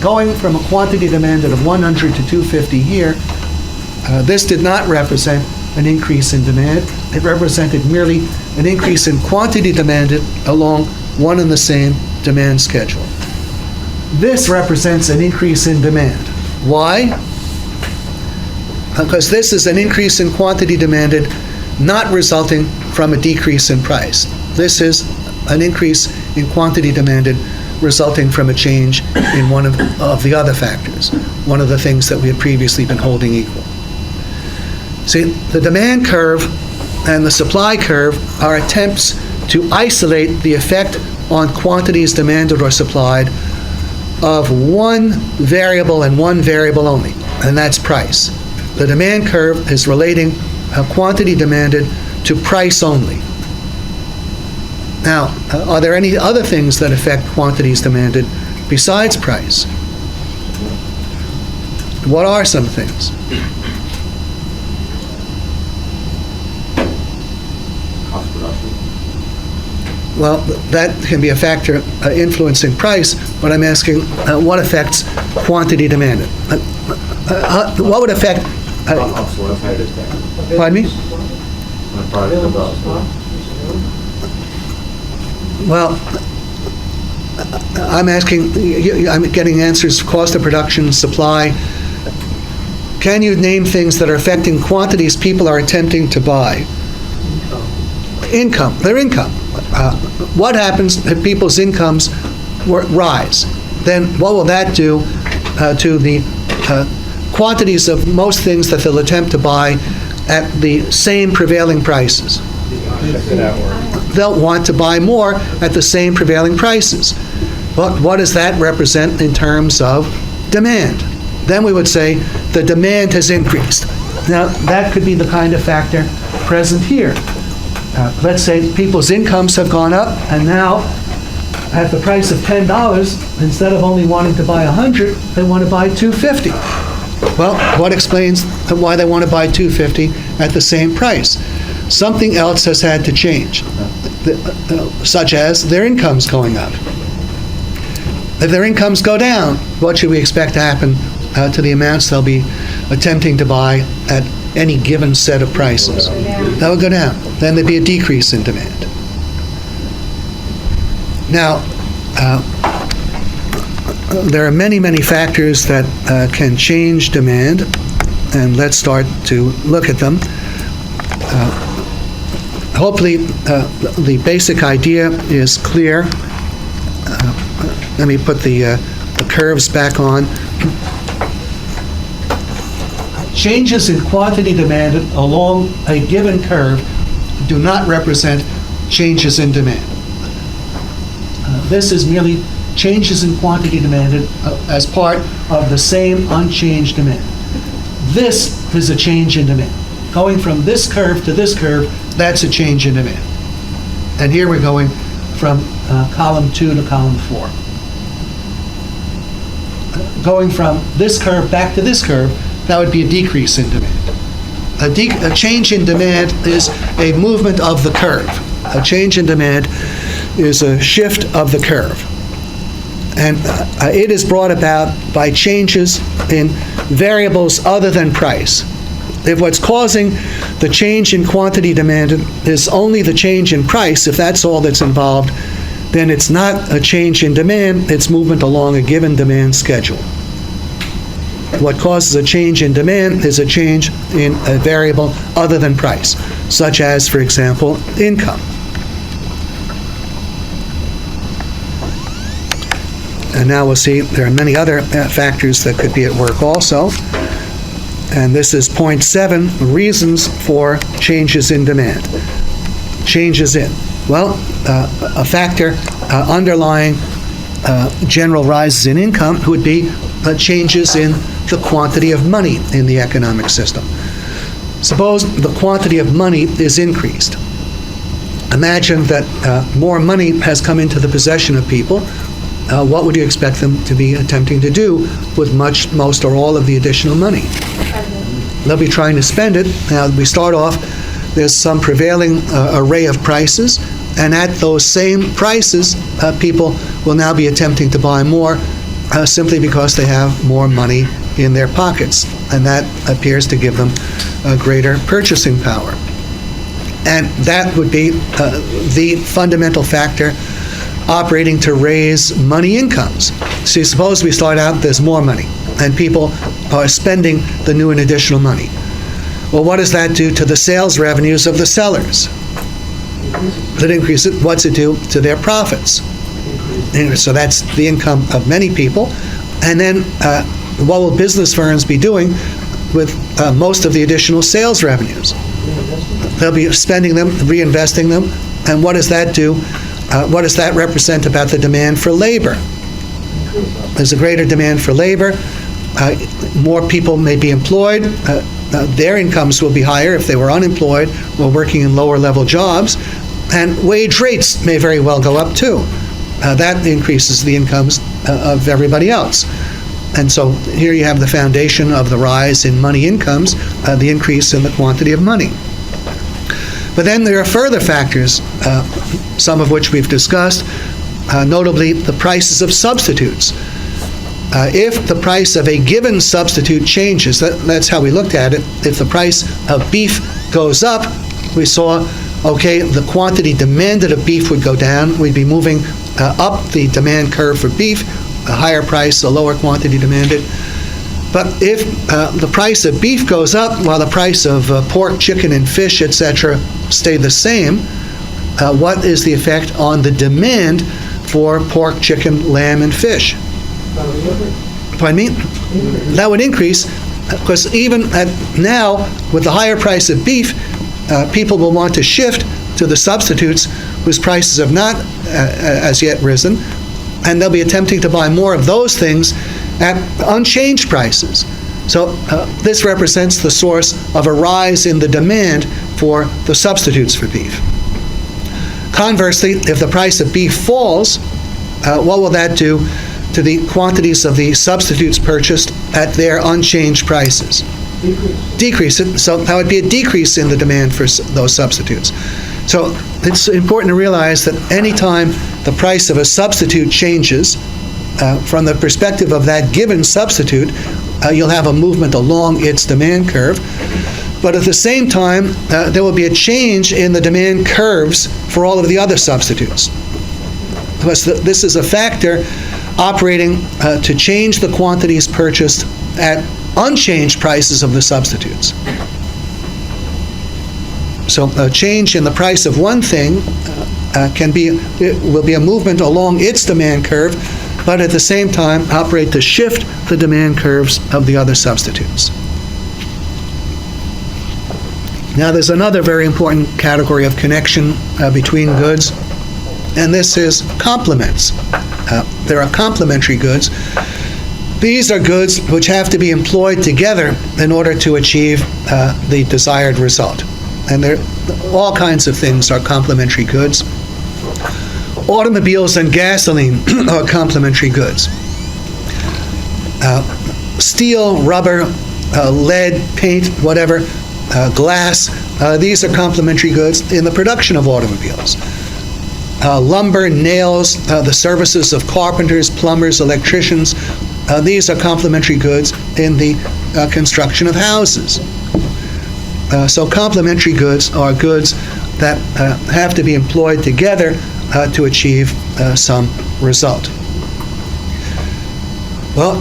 Going from a quantity demanded of 100 to 250 here, this did not represent an increase in demand. It represented merely an increase in quantity demanded along one and the same demand schedule. This represents an increase in demand. Why? Because this is an increase in quantity demanded not resulting from a decrease in price. This is an increase in quantity demanded resulting from a change in one of the other factors, one of the things that we had previously been holding equal. See, the demand curve and the supply curve are attempts to isolate the effect on quantities demanded or supplied of one variable and one variable only, and that's price. The demand curve is relating a quantity demanded to price only. Now, are there any other things that affect quantities demanded besides price? What are some things? Cost production. Well, that can be a factor influencing price, but I'm asking what affects quantity demanded? What would affect... Obsolescence, how does that? Pardon me? When a product comes out. Well, I'm asking, I'm getting answers, cost of production, supply. Can you name things that are affecting quantities people are attempting to buy? Income, their income. What happens if people's incomes rise? Then what will that do to the quantities of most things that they'll attempt to buy at the same prevailing prices? Shift it outward. They'll want to buy more at the same prevailing prices. But what does that represent in terms of demand? Then we would say the demand has increased. Now, that could be the kind of factor present here. Let's say people's incomes have gone up, and now, at the price of $10, instead of only wanting to buy 100, they want to buy 250. Well, what explains why they want to buy 250 at the same price? Something else has had to change, such as their incomes going up. If their incomes go down, what should we expect to happen to the amounts they'll be attempting to buy at any given set of prices? That would go down. Then there'd be a decrease in demand. Now, there are many, many factors that can change demand, and let's start to look at them. Hopefully, the basic idea is clear. Let me put the curves back on. Changes in quantity demanded along a given curve do not represent changes in demand. This is merely changes in quantity demanded as part of the same unchanged demand. This is a change in demand. Going from this curve to this curve, that's a change in demand. And here we're going from column 2 to column 4. Going from this curve back to this curve, that would be a decrease in demand. A change in demand is a movement of the curve. A change in demand is a shift of the curve. And it is brought about by changes in variables other than price. If what's causing the change in quantity demanded is only the change in price, if that's all that's involved, then it's not a change in demand, it's movement along a given demand schedule. What causes a change in demand is a change in a variable other than price, such as, for example, income. And now we'll see there are many other factors that could be at work also. And this is point 7, reasons for changes in demand. Changes in. Well, a factor underlying general rises in income would be changes in the quantity of money in the economic system. Suppose the quantity of money is increased. Imagine that more money has come into the possession of people. What would you expect them to be attempting to do with most or all of the additional money? They'll be trying to spend it. Now, we start off, there's some prevailing array of prices, and at those same prices, people will now be attempting to buy more simply because they have more money in their pockets, and that appears to give them a greater purchasing power. And that would be the fundamental factor operating to raise money incomes. So suppose we start out, there's more money, and people are spending the new and additional money. Well, what does that do to the sales revenues of the sellers? That increases. What's it do to their profits? So that's the income of many people. And then what will business firms be doing with most of the additional sales revenues? They'll be spending them, reinvesting them. And what does that do? What does that represent about the demand for labor? There's a greater demand for labor. More people may be employed. Their incomes will be higher if they were unemployed or working in lower level jobs. And wage rates may very well go up too. That increases the incomes of everybody else. And so here you have the foundation of the rise in money incomes, the increase in the quantity of money. But then there are further factors, some of which we've discussed, notably the prices of substitutes. If the price of a given substitute changes, that's how we looked at it. If the price of beef goes up, we saw, okay, the quantity demanded of beef would go down. We'd be moving up the demand curve for beef, a higher price, a lower quantity demanded. But if the price of beef goes up while the price of pork, chicken, and fish, etc., stay the same, what is the effect on the demand for pork, chicken, lamb, and fish? Pardon me? That would increase, because even now, with the higher price of beef, people will want to shift to the substitutes whose prices have not as yet risen, and they'll be attempting to buy more of those things at unchanged prices. So this represents the source of a rise in the demand for the substitutes for beef. Conversely, if the price of beef falls, what will that do to the quantities of the substitutes purchased at their unchanged prices? Decrease it. So that would be a decrease in the demand for those substitutes. So it's important to realize that any time the price of a substitute changes, from the perspective of that given substitute, you'll have a movement along its demand curve. But at the same time, there will be a change in the demand curves for all of the other substitutes. Because this is a factor operating to change the quantities purchased at unchanged prices of the substitutes. So a change in the price of one thing will be a movement along its demand curve, but at the same time operate to shift the demand curves of the other substitutes. Now there's another very important category of connection between goods, and this is complements. There are complementary goods. These are goods which have to be employed together in order to achieve the desired result. And all kinds of things are complementary goods. Automobiles and gasoline are complementary goods. Steel, rubber, lead, paint, whatever, glass, these are complementary goods in the production of automobiles. Lumber, nails, the services of carpenters, plumbers, electricians, these are complementary goods in the construction of houses. So complementary goods are goods that have to be employed together to achieve some result. Well,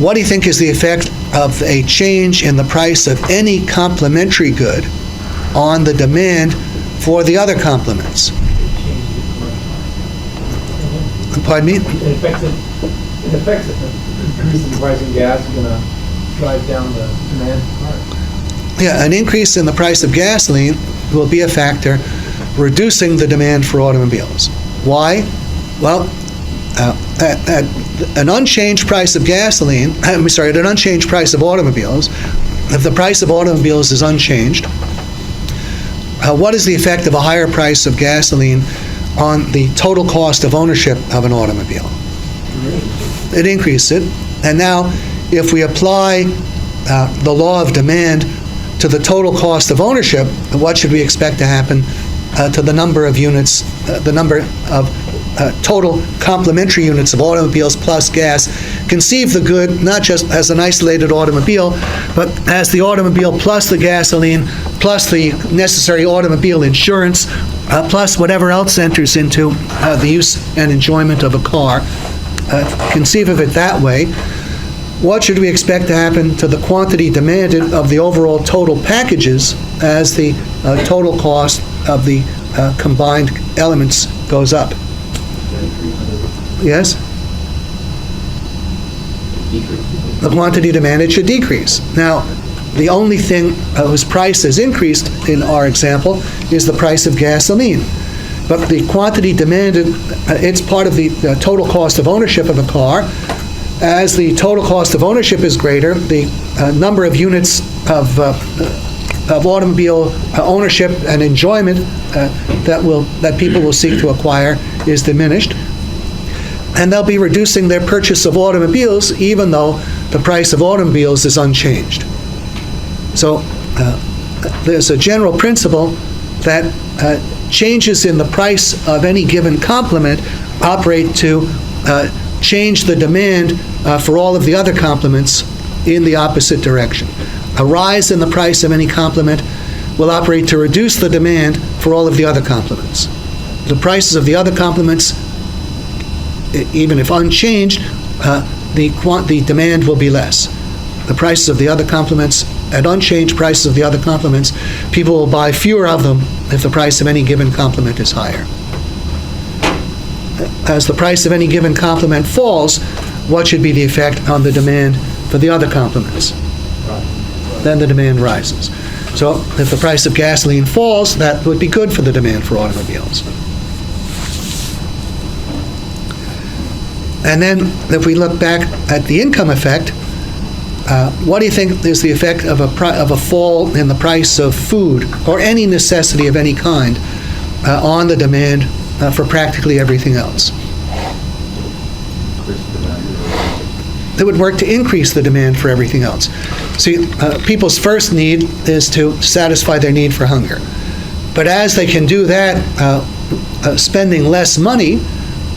what do you think is the effect of a change in the price of any complementary good on the demand for the other complements? Pardon me? In effect, increasing the price of gas is going to drive down the demand for cars. Yeah, an increase in the price of gasoline will be a factor reducing the demand for automobiles. Why? Well, at an unchanged price of gasoline, at an unchanged price of automobiles, if the price of automobiles is unchanged, what is the effect of a higher price of gasoline on the total cost of ownership of an automobile? It increases it. And now, if we apply the law of demand to the total cost of ownership, what should we expect to happen to the number of units, the number of total complementary units of automobiles plus gas? Conceive the good not just as an isolated automobile, but as the automobile plus the gasoline, plus the necessary automobile insurance, plus whatever else enters into the use and enjoyment of a car. Conceive of it that way. What should we expect to happen to the quantity demanded of the overall total packages as the total cost of the combined elements goes up? Yes? The quantity demanded should decrease. Now, the only thing whose price has increased in our example is the price of gasoline. But the quantity demanded, it's part of the total cost of ownership of a car. As the total cost of ownership is greater, the number of units of automobile ownership and enjoyment that people will seek to acquire is diminished. And they'll be reducing their purchase of automobiles even though the price of automobiles is unchanged. So there's a general principle that changes in the price of any given complement operate to change the demand for all of the other complements in the opposite direction. A rise in the price of any complement will operate to reduce the demand for all of the other complements. The prices of the other complements even if unchanged, the demand will be less. The prices of the other complements, at unchanged prices of the other complements, people will buy fewer of them if the price of any given complement is higher. As the price of any given complement falls, what should be the effect on the demand for the other complements? Then the demand rises. So if the price of gasoline falls, that would be good for the demand for automobiles. And then if we look back at the income effect, what do you think is the effect of a fall in the price of food or any necessity of any kind on the demand for practically everything else? It would work to increase the demand for everything else. See, people's first need is to satisfy their need for hunger. But as they can do that, spending less money,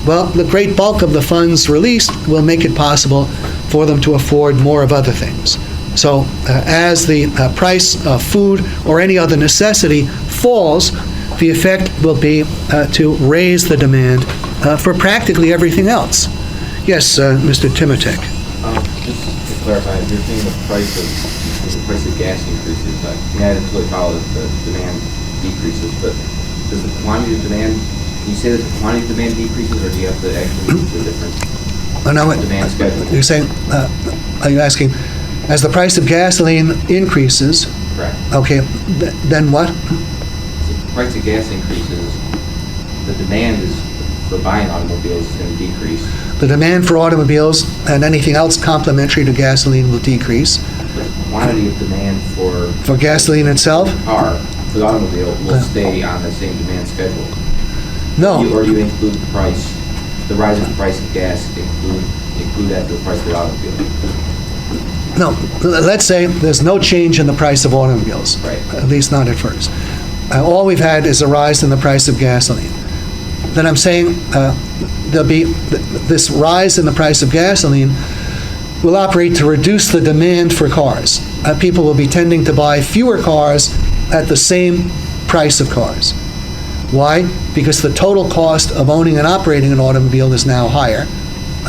well, the great bulk of the funds released will make it possible for them to afford more of other things. So as the price of food or any other necessity falls, the effect will be to raise the demand for practically everything else. Yes, Mr. Timotek. Just to clarify, you're saying the price of gas increases, that doesn't really follow the demand decreases, but does the quantity of demand, can you say that the quantity of demand decreases, or do you have to actually move to a different demand schedule? You're saying, are you asking, as the price of gasoline increases? Correct. Okay, then what? So the price of gas increases, the demand is for buying automobiles is going to decrease. The demand for automobiles and anything else complementary to gasoline will decrease. The quantity of demand for gasoline itself? Car, for the automobile, will stay on the same demand schedule. No. Or do you include the price, the rise in the price of gas, include that to the price of the automobile? No. Let's say there's no change in the price of automobiles. Right. At least not at first. All we've had is a rise in the price of gasoline. Then I'm saying there'll be this rise in the price of gasoline will operate to reduce the demand for cars. People will be tending to buy fewer cars at the same price of cars. Why? Because the total cost of owning and operating an automobile is now higher.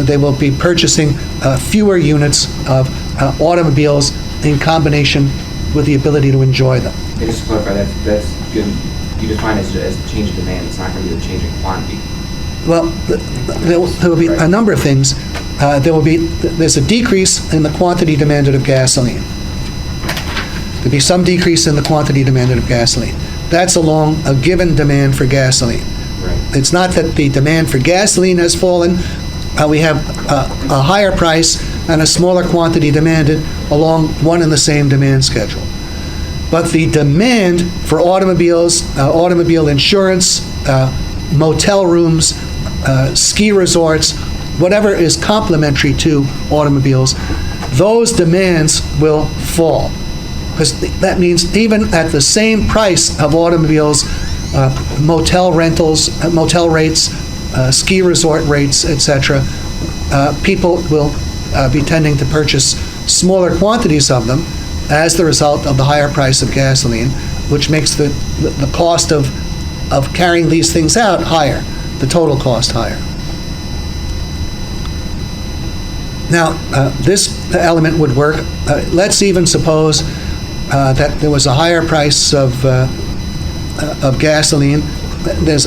They will be purchasing fewer units of automobiles in combination with the ability to enjoy them. And just to clarify, that's good. You define it as a change in demand. It's not going to be a change in quantity. Well, there will be a number of things. There's a decrease in the quantity demanded of gasoline. There'll be some decrease in the quantity demanded of gasoline. That's along a given demand for gasoline. Right. It's not that the demand for gasoline has fallen. We have a higher price and a smaller quantity demanded along one and the same demand schedule. But the demand for automobiles, automobile insurance, motel rooms, ski resorts, whatever is complementary to automobiles, those demands will fall. Because that means even at the same price of automobiles, motel rentals, motel rates, ski resort rates, etc., people will be tending to purchase smaller quantities of them as the result of the higher price of gasoline, which makes the cost of carrying these things out higher, the total cost higher. Now, this element would work. Let's even suppose that there was a higher price of gasoline, there's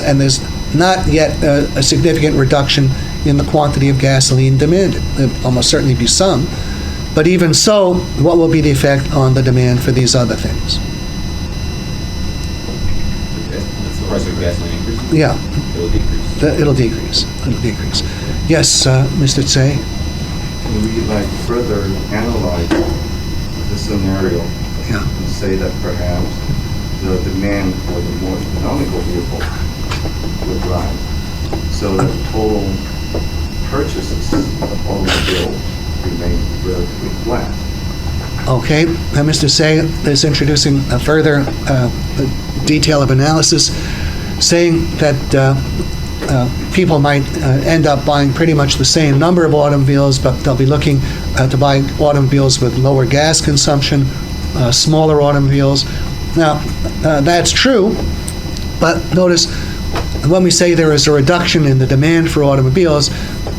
not yet a significant reduction in the quantity of gasoline demanded. There'll almost certainly be some. But even so, what will be the effect on the demand for these other things? That's the price of gasoline increases? Yeah. It'll decrease. It'll decrease. It'll decrease. Yes, Mr. Tsay? Can we further analyze the scenario and say that perhaps the demand for the more economical vehicle would rise, so that total purchases of automobiles remain relatively flat? Okay, Mr. Tsay is introducing a further detail of analysis, saying that people might end up buying pretty much the same number of automobiles, but they'll be looking to buy automobiles with lower gas consumption, smaller automobiles. Now, that's true, but notice when we say there is a reduction in the demand for automobiles,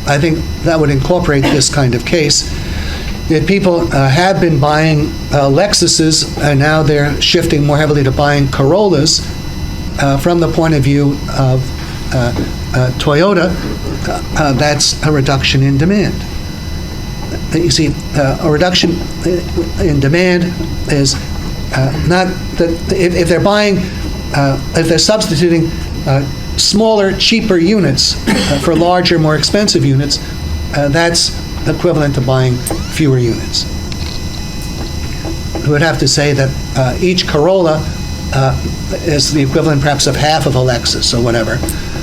I think that would incorporate this kind of case. If people have been buying Lexuses, and now they're shifting more heavily to buying Corollas, from the point of view of Toyota, that's a reduction in demand. You see, a reduction in demand is not that if they're buying, if they're substituting smaller, cheaper units for larger, more expensive units, that's equivalent to buying fewer units. We would have to say that each Corolla is the equivalent perhaps of half of a Lexus or whatever.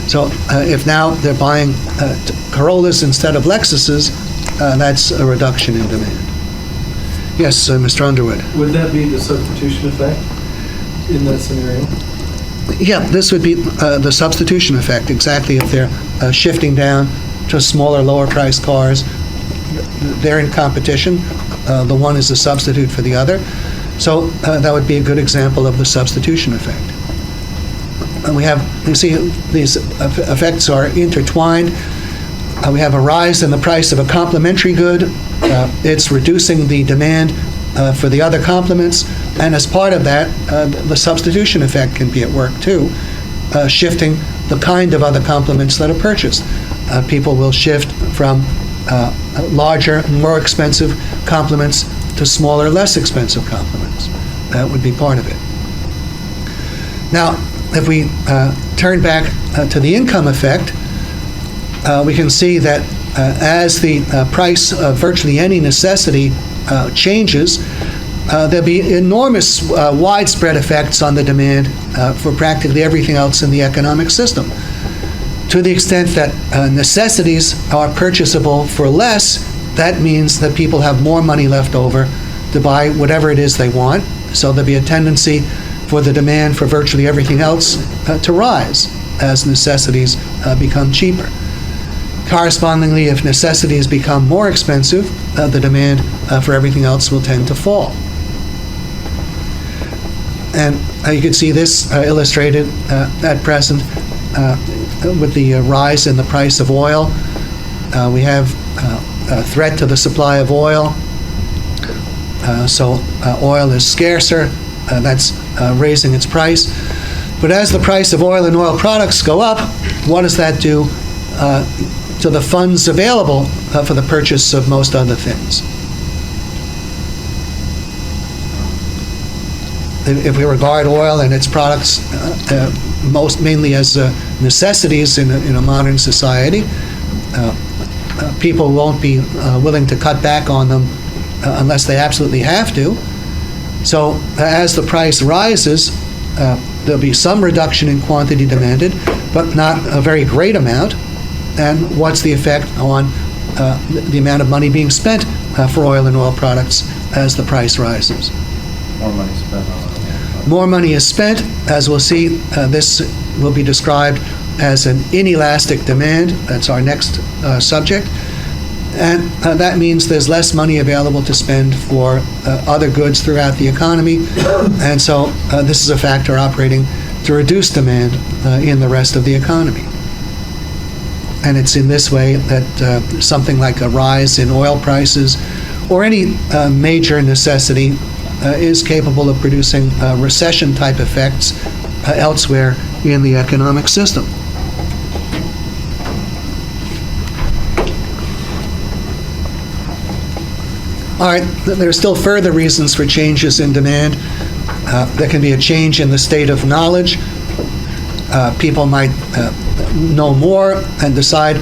So if now they're buying Corollas instead of Lexuses, that's a reduction in demand. Yes, Mr. Underwood. Would that be the substitution effect in that scenario? Yeah, this would be the substitution effect, exactly. If they're shifting down to smaller, lower-priced cars, they're in competition. The one is a substitute for the other. So that would be a good example of the substitution effect. And we have, you see, these effects are intertwined. We have a rise in the price of a complementary good. It's reducing the demand for the other complements. And as part of that, the substitution effect can be at work too, shifting the kind of other complements that are purchased. People will shift from larger, more expensive complements to smaller, less expensive complements. That would be part of it. Now, if we turn back to the income effect, we can see that as the price of virtually any necessity changes, there'll be enormous widespread effects on the demand for practically everything else in the economic system. To the extent that necessities are purchasable for less, that means that people have more money left over to buy whatever it is they want. So there'll be a tendency for the demand for virtually everything else to rise as necessities become cheaper. Correspondingly, if necessities become more expensive, the demand for everything else will tend to fall. And you can see this illustrated at present with the rise in the price of oil. We have a threat to the supply of oil. So oil is scarcer. That's raising its price. But as the price of oil and oil products go up, what does that do to the funds available for the purchase of most other things? If we regard oil and its products mainly as necessities in a modern society, people won't be willing to cut back on them unless they absolutely have to. So as the price rises, there'll be some reduction in quantity demanded, but not a very great amount. And what's the effect on the amount of money being spent for oil and oil products as the price rises? More money spent on it. More money is spent. As we'll see, this will be described as an inelastic demand. That's our next subject. And that means there's less money available to spend for other goods throughout the economy. And so this is a factor operating to reduce demand in the rest of the economy. And it's in this way that something like a rise in oil prices or any major necessity is capable of producing recession-type effects elsewhere in the economic system. All right, there are still further reasons for changes in demand. There can be a change in the state of knowledge. People might know more and decide,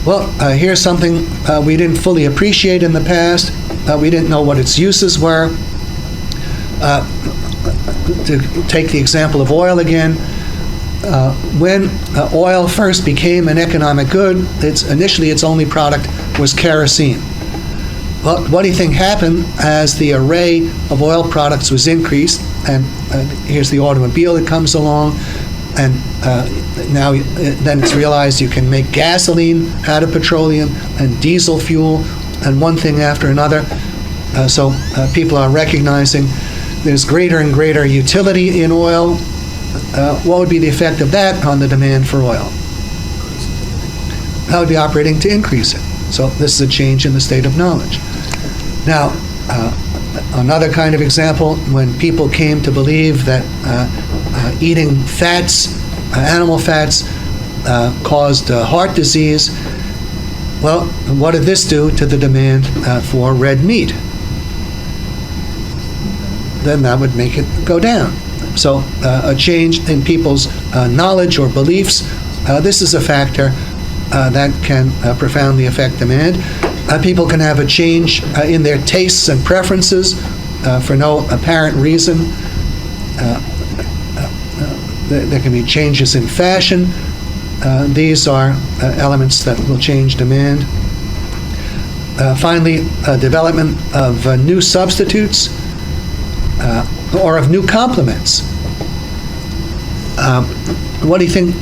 well, here's something we didn't fully appreciate in the past. We didn't know what its uses were. To take the example of oil again, when oil first became an economic good, initially its only product was kerosene. Well, what do you think happened as the array of oil products was increased? And here's the automobile that comes along, and now then it's realized you can make gasoline out of petroleum and diesel fuel and one thing after another. So people are recognizing there's greater and greater utility in oil. What would be the effect of that on the demand for oil? that would be operating to increase it. So this is a change in the state of knowledge. Now, another kind of example, when people came to believe that eating fats, animal fats, caused heart disease, well, what did this do to the demand for red meat? Then that would make it go down. So a change in people's knowledge or beliefs, this is a factor that can profoundly affect demand. People can have a change in their tastes and preferences for no apparent reason. There can be changes in fashion. These are elements that will change demand. Finally, development of new substitutes or of new complements. What do you think?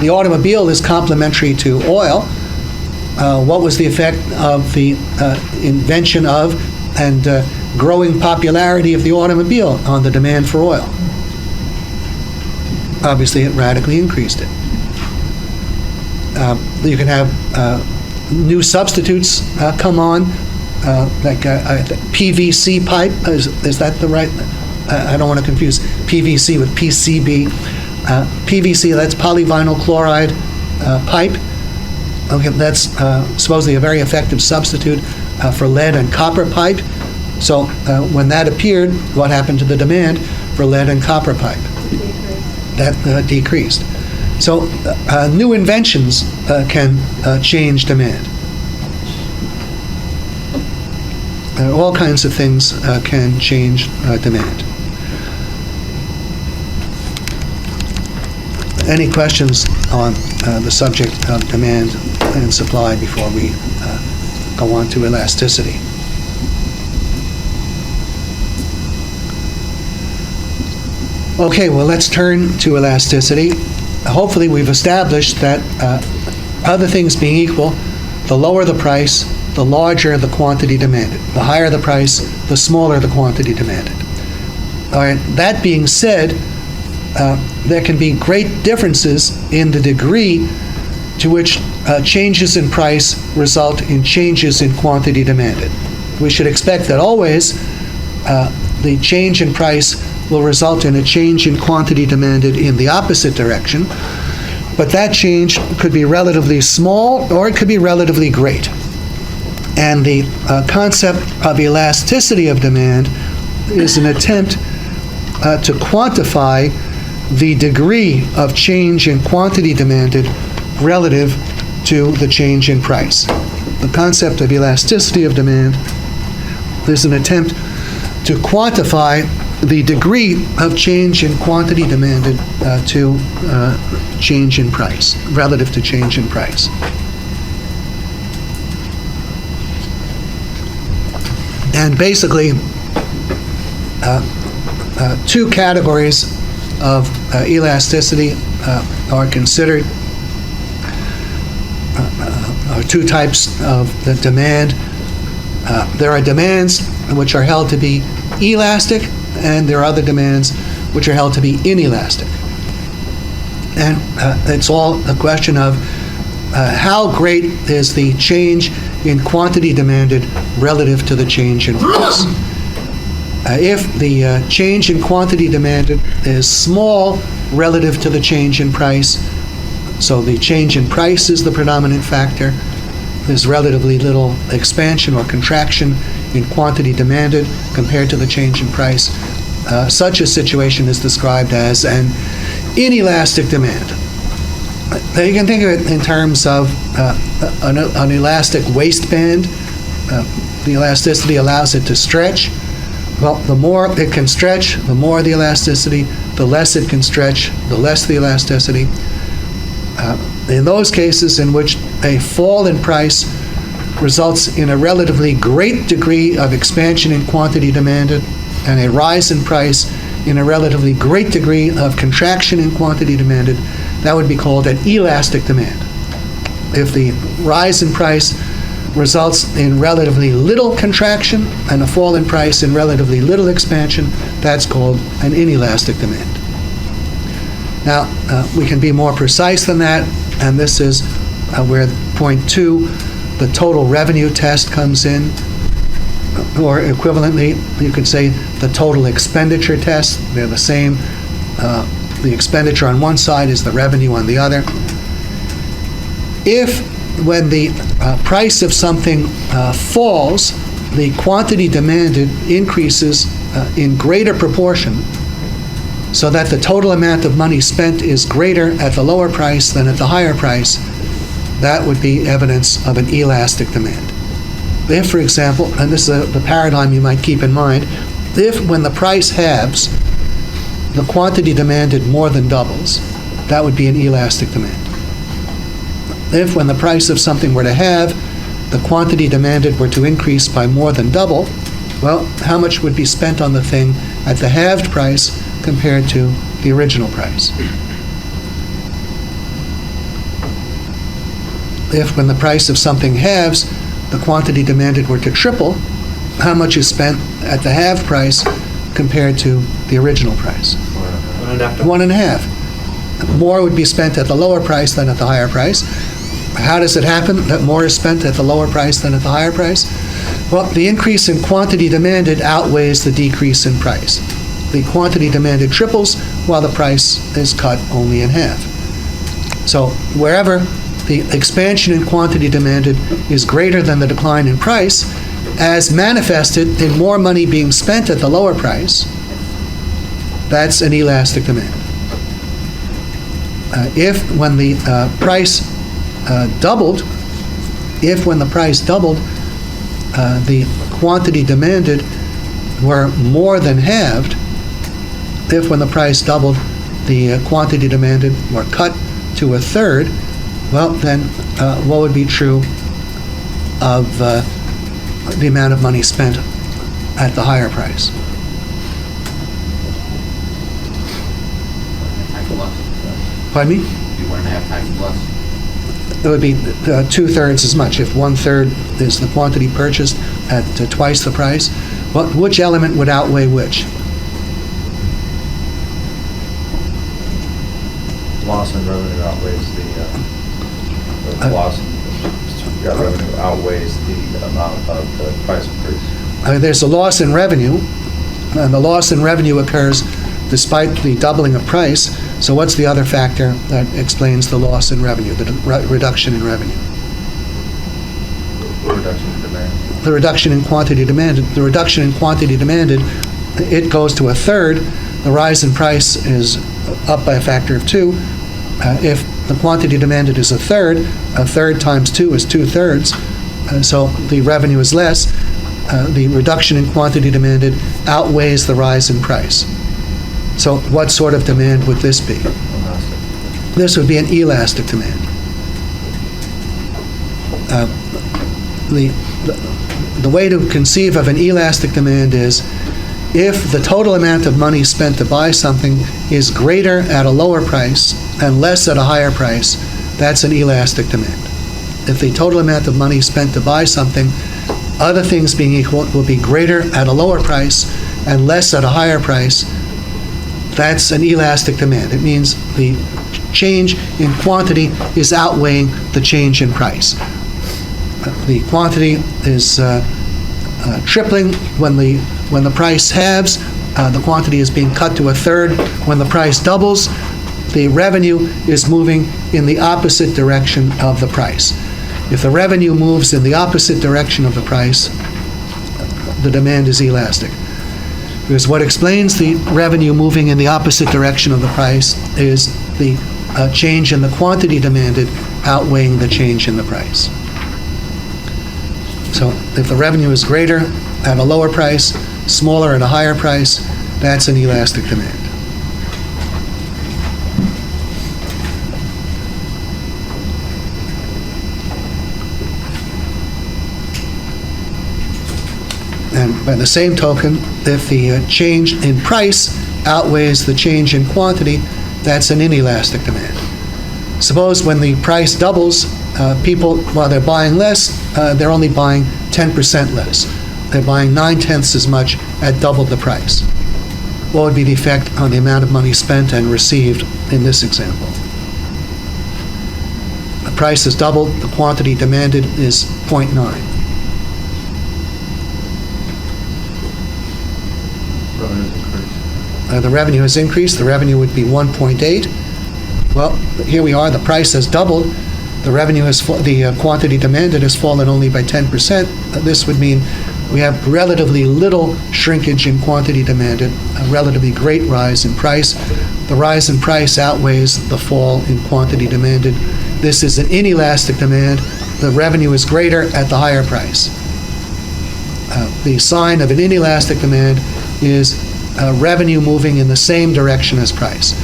The automobile is complementary to oil. What was the effect of the invention of and growing popularity of the automobile on the demand for oil? Obviously, it radically increased it. You can have new substitutes come on, like PVC pipe. Is that the right? I don't want to confuse PVC with PCB. PVC, that's polyvinyl chloride pipe. Okay, that's supposedly a very effective substitute for lead and copper pipe. So when that appeared, what happened to the demand for lead and copper pipe? That decreased. So new inventions can change demand. All kinds of things can change demand. Any questions on the subject of demand and supply before we go on to elasticity? Okay, well, let's turn to elasticity. Hopefully we've established that other things being equal, the lower the price, the larger the quantity demanded. The higher the price, the smaller the quantity demanded. All right, that being said, there can be great differences in the degree to which changes in price result in changes in quantity demanded. We should expect that always the change in price will result in a change in quantity demanded in the opposite direction, but that change could be relatively small or it could be relatively great. And the concept of elasticity of demand is an attempt to quantify the degree of change in quantity demanded relative to the change in price. The concept of elasticity of demand is an attempt to quantify the degree of change in quantity demanded to change in price, relative to change in price. And basically, two categories of elasticity are considered, or two types of the demand. There are demands which are held to be elastic, and there are other demands which are held to be inelastic. And it's all a question of how great is the change in quantity demanded relative to the change in price. If the change in quantity demanded is small relative to the change in price, so the change in price is the predominant factor, there's relatively little expansion or contraction in quantity demanded compared to the change in price. Such a situation is described as an inelastic demand. You can think of it in terms of an elastic waistband. The elasticity allows it to stretch. Well, the more it can stretch, the more the elasticity. The less it can stretch, the less the elasticity. In those cases in which a fall in price results in a relatively great degree of expansion in quantity demanded, and a rise in price in a relatively great degree of contraction in quantity demanded, that would be called an elastic demand. If the rise in price results in relatively little contraction and a fall in price in relatively little expansion, that's called an inelastic demand. Now, we can be more precise than that, and this is where point 2, the total revenue test comes in, or equivalently, you could say the total expenditure test. They're the same. The expenditure on one side is the revenue on the other. If, when the price of something falls, the quantity demanded increases in greater proportion, so that the total amount of money spent is greater at the lower price than at the higher price, that would be evidence of an elastic demand. If, for example, and this is the paradigm you might keep in mind, if when the price halves, the quantity demanded more than doubles, that would be an elastic demand. If when the price of something were to halve, the quantity demanded were to increase by more than double, well, how much would be spent on the thing at the halved price compared to the original price? If when the price of something halves, the quantity demanded were to triple, how much is spent at the halved price compared to the original price? 1.5. More would be spent at the lower price than at the higher price. How does it happen that more is spent at the lower price than at the higher price? Well, the increase in quantity demanded outweighs the decrease in price. The quantity demanded triples while the price is cut only in half. So wherever the expansion in quantity demanded is greater than the decline in price, as manifested in more money being spent at the lower price, that's an elastic demand. If when the price doubled, the quantity demanded were more than halved, if when the price doubled, the quantity demanded were cut to a third, well, then what would be true of the amount of money spent at the higher price? Times less. Pardon me? Be 1.5 times less. It would be 2/3 as much. If 1/3 is the quantity purchased at twice the price, which element would outweigh which? Loss in revenue outweighs the loss in revenue outweighs the amount of the price increase. There's a loss in revenue, and the loss in revenue occurs despite the doubling of price. So what's the other factor that explains the loss in revenue, the reduction in revenue? Reduction in demand. The reduction in quantity demanded. The reduction in quantity demanded, it goes to a third. The rise in price is up by a factor of 2. If the quantity demanded is a third times 2 is 2/3. So the revenue is less. The reduction in quantity demanded outweighs the rise in price. So what sort of demand would this be? This would be an elastic demand. The way to conceive of an elastic demand is if the total amount of money spent to buy something is greater at a lower price and less at a higher price, that's an elastic demand. If the total amount of money spent to buy something, other things being equal, will be greater at a lower price and less at a higher price, that's an elastic demand. It means the change in quantity is outweighing the change in price. The quantity is tripling when the price halves. The quantity is being cut to a third. When the price doubles, the revenue is moving in the opposite direction of the price. If the revenue moves in the opposite direction of the price, the demand is elastic. Because what explains the revenue moving in the opposite direction of the price is the change in the quantity demanded outweighing the change in the price. So if the revenue is greater at a lower price, smaller at a higher price, that's an elastic demand. And by the same token, if the change in price outweighs the change in quantity, that's an inelastic demand. Suppose when the price doubles, people, while they're buying less, they're only buying 10% less. They're buying 9/10 as much at double the price. What would be the effect on the amount of money spent and received in this example? price has doubled, the quantity demanded is 0.9. Revenues increase. The revenue has increased, the revenue would be 1.8. Well, here we are, the price has doubled, the revenue has, the quantity demanded has fallen only by 10%. This would mean we have relatively little shrinkage in quantity demanded, a relatively great rise in price. The rise in price outweighs the fall in quantity demanded. This is an inelastic demand. The revenue is greater at the higher price. The sign of an inelastic demand is revenue moving in the same direction as price.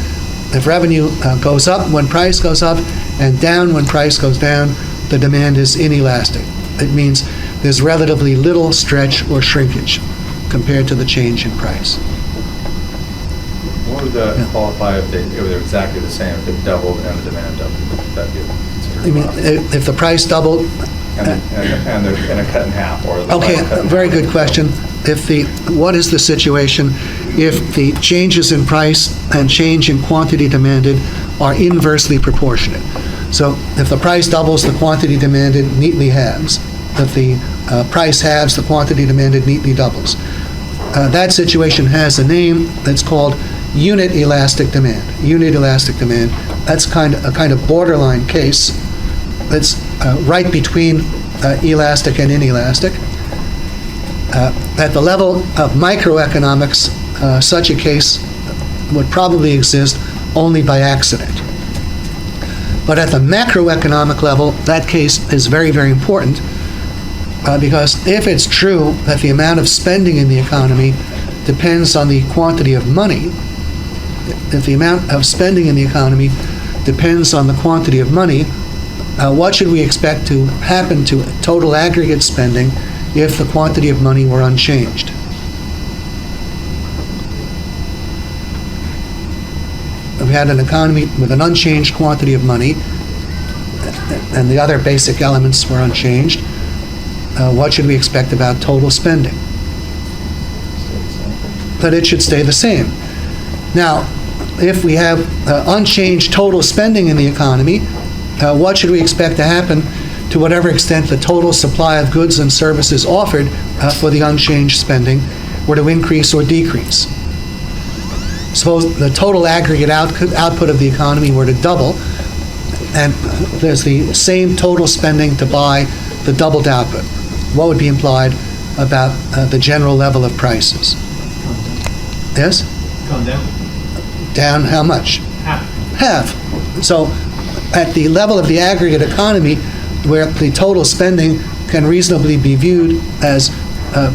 If revenue goes up when price goes up and down when price goes down, the demand is inelastic. It means there's relatively little stretch or shrinkage compared to the change in price. What would that qualify if they were exactly the same, if it doubled and the demand doubled? Would that be considered? I mean, if the price doubled, And they're cut in half, or the okay, price cut in very half? good question. What is the situation if the changes in price and change in quantity demanded are inversely proportionate? So if the price doubles, the quantity demanded neatly halves. If the price halves, the quantity demanded neatly doubles. That situation has a name that's called unit elastic demand. Unit elastic demand. That's a kind of borderline case. That's right between elastic and inelastic. At the level of microeconomics, such a case would probably exist only by accident. But at the macroeconomic level, that case is very, very important because if it's true that the amount of spending in the economy depends on the quantity of money, if the amount of spending in the economy depends on the quantity of money, what should we expect to happen to total aggregate spending if the quantity of money were unchanged? If we had an economy with an unchanged quantity of money and the other basic elements were unchanged, what should we expect about total spending? That it should stay the same. Now, if we have unchanged total spending in the economy, what should we expect to happen to whatever extent the total supply of goods and services offered for the unchanged spending were to increase or decrease? Suppose the total aggregate output of the economy were to double, and there's the same total spending to buy the doubled output. What would be implied about the general level of prices? Yes? Come down. Down how much? Half. Half. So at the level of the aggregate economy, where the total spending can reasonably be viewed as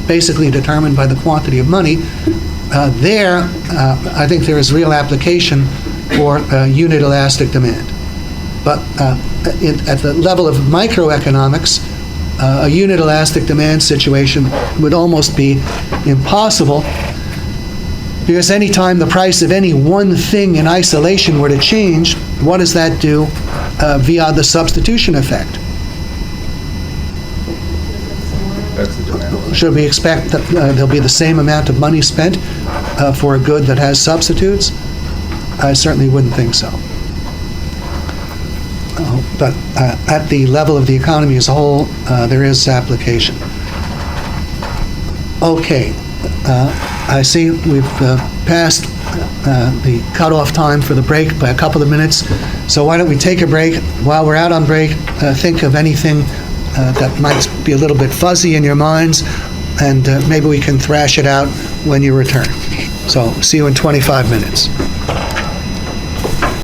basically determined by the quantity of money, I think there is real application for unit elastic demand. But at the level of microeconomics, a unit elastic demand situation would almost be impossible, because any time the price of any one thing in isolation were to change, what does that do via the substitution effect? That's the demand. Should we expect that there'll be the same amount of money spent for a good that has substitutes? I certainly wouldn't think so. But at the level of the economy as a whole, there is application. Okay, I see we've passed the cutoff time for the break by a couple of minutes, so why don't we take a break? While we're out on break, think of anything that might be a little bit fuzzy in your minds, and maybe we can thrash it out when you return. So see you in 25 minutes.